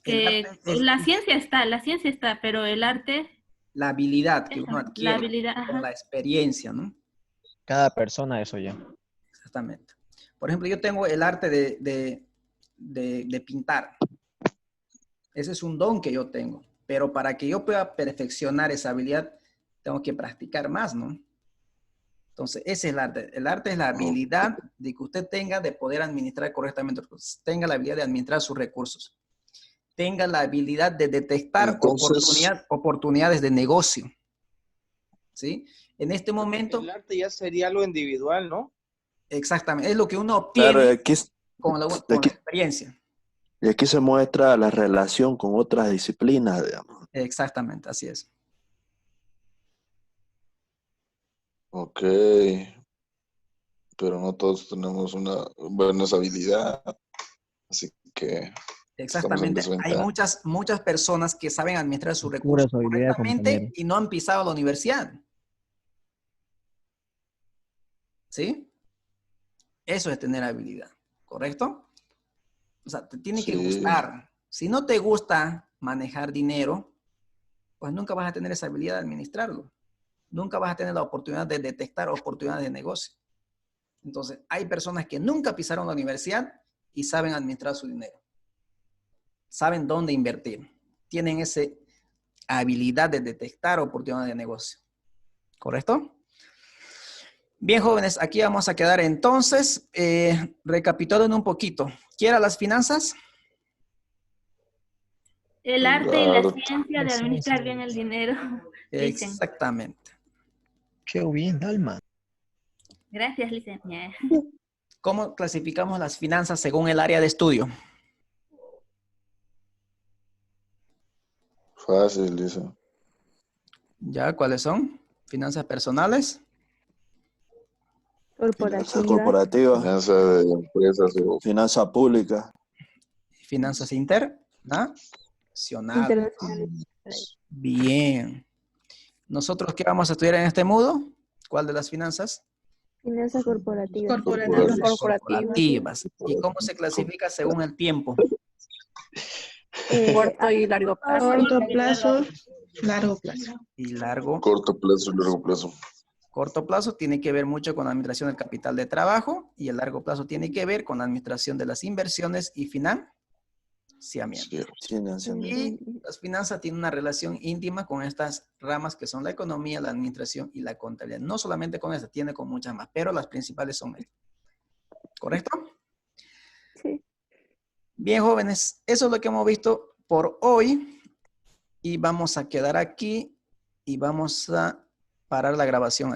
Que la ciencia está, pero el arte... La habilidad que uno adquiere con la experiencia, ¿no? Cada persona eso ya. Exactamente. Por ejemplo, yo tengo el arte de pintar. Ese es un don que yo tengo. Pero para que yo pueda perfeccionar esa habilidad, tengo que practicar más, ¿no? Entonces, ese es el arte. El arte es la habilidad de que usted tenga de poder administrar correctamente, tenga la habilidad de administrar sus recursos, tenga la habilidad de detectar oportunidades de negocio. ¿sí? En este momento... El arte ya sería lo individual, ¿no? Exactamente, es lo que uno obtiene Claro, aquí, con la experiencia. y aquí se muestra la relación con otras disciplinas, digamos. Exactamente, así es. Ok. Pero no todos tenemos una buena habilidad. Así que estamos en Exactamente. Hay desventaja. muchas personas que saben administrar sus Pura recursos su habilidad, correctamente compañero. y no han pisado la universidad. ¿Sí? Eso es tener habilidad, ¿correcto? O sea, te tiene que Sí. gustar. Si no te gusta manejar dinero, pues nunca vas a tener esa habilidad de administrarlo. Nunca vas a tener la oportunidad de detectar oportunidades de negocio. Entonces, hay personas que nunca pisaron la universidad y saben administrar su dinero. Saben dónde invertir. Tienen esa habilidad de detectar oportunidades de negocio. ¿Correcto? Bien, jóvenes, aquí vamos a quedar entonces. Recapitulando un poquito. ¿Qué eran las finanzas? El arte y la Claro. ciencia de administrar bien el dinero. Dicen. Exactamente. Qué bien, Dalma. Gracias, licenciada. ¿Cómo clasificamos las finanzas según el área de estudio? Fácil, dice. ¿Ya? ¿Cuáles son? Finanzas personales. Finanzas Corporativa. corporativas, Finanza de empresas o finanzas públicas. Finanzas internacionales. Internacionales. Bien. ¿Nosotros qué vamos a estudiar en este módulo? ¿Cuál de las finanzas? Finanzas corporativas. Corporativas. ¿Y cómo se clasifica según el tiempo? Corto y largo plazo. Corto plazo, largo plazo. Y largo. corto plazo y largo plazo. Corto plazo tiene que ver mucho con la administración del capital de trabajo y el largo plazo tiene que ver con la administración de las inversiones y financiamiento. Y las finanzas tienen una relación íntima con estas ramas que son la economía, la administración y la contabilidad. No solamente con estas, tiene con muchas más, pero las principales son estas. ¿Correcto? Sí. Bien, jóvenes, eso es lo que hemos visto por hoy y vamos a quedar aquí y vamos a parar la grabación.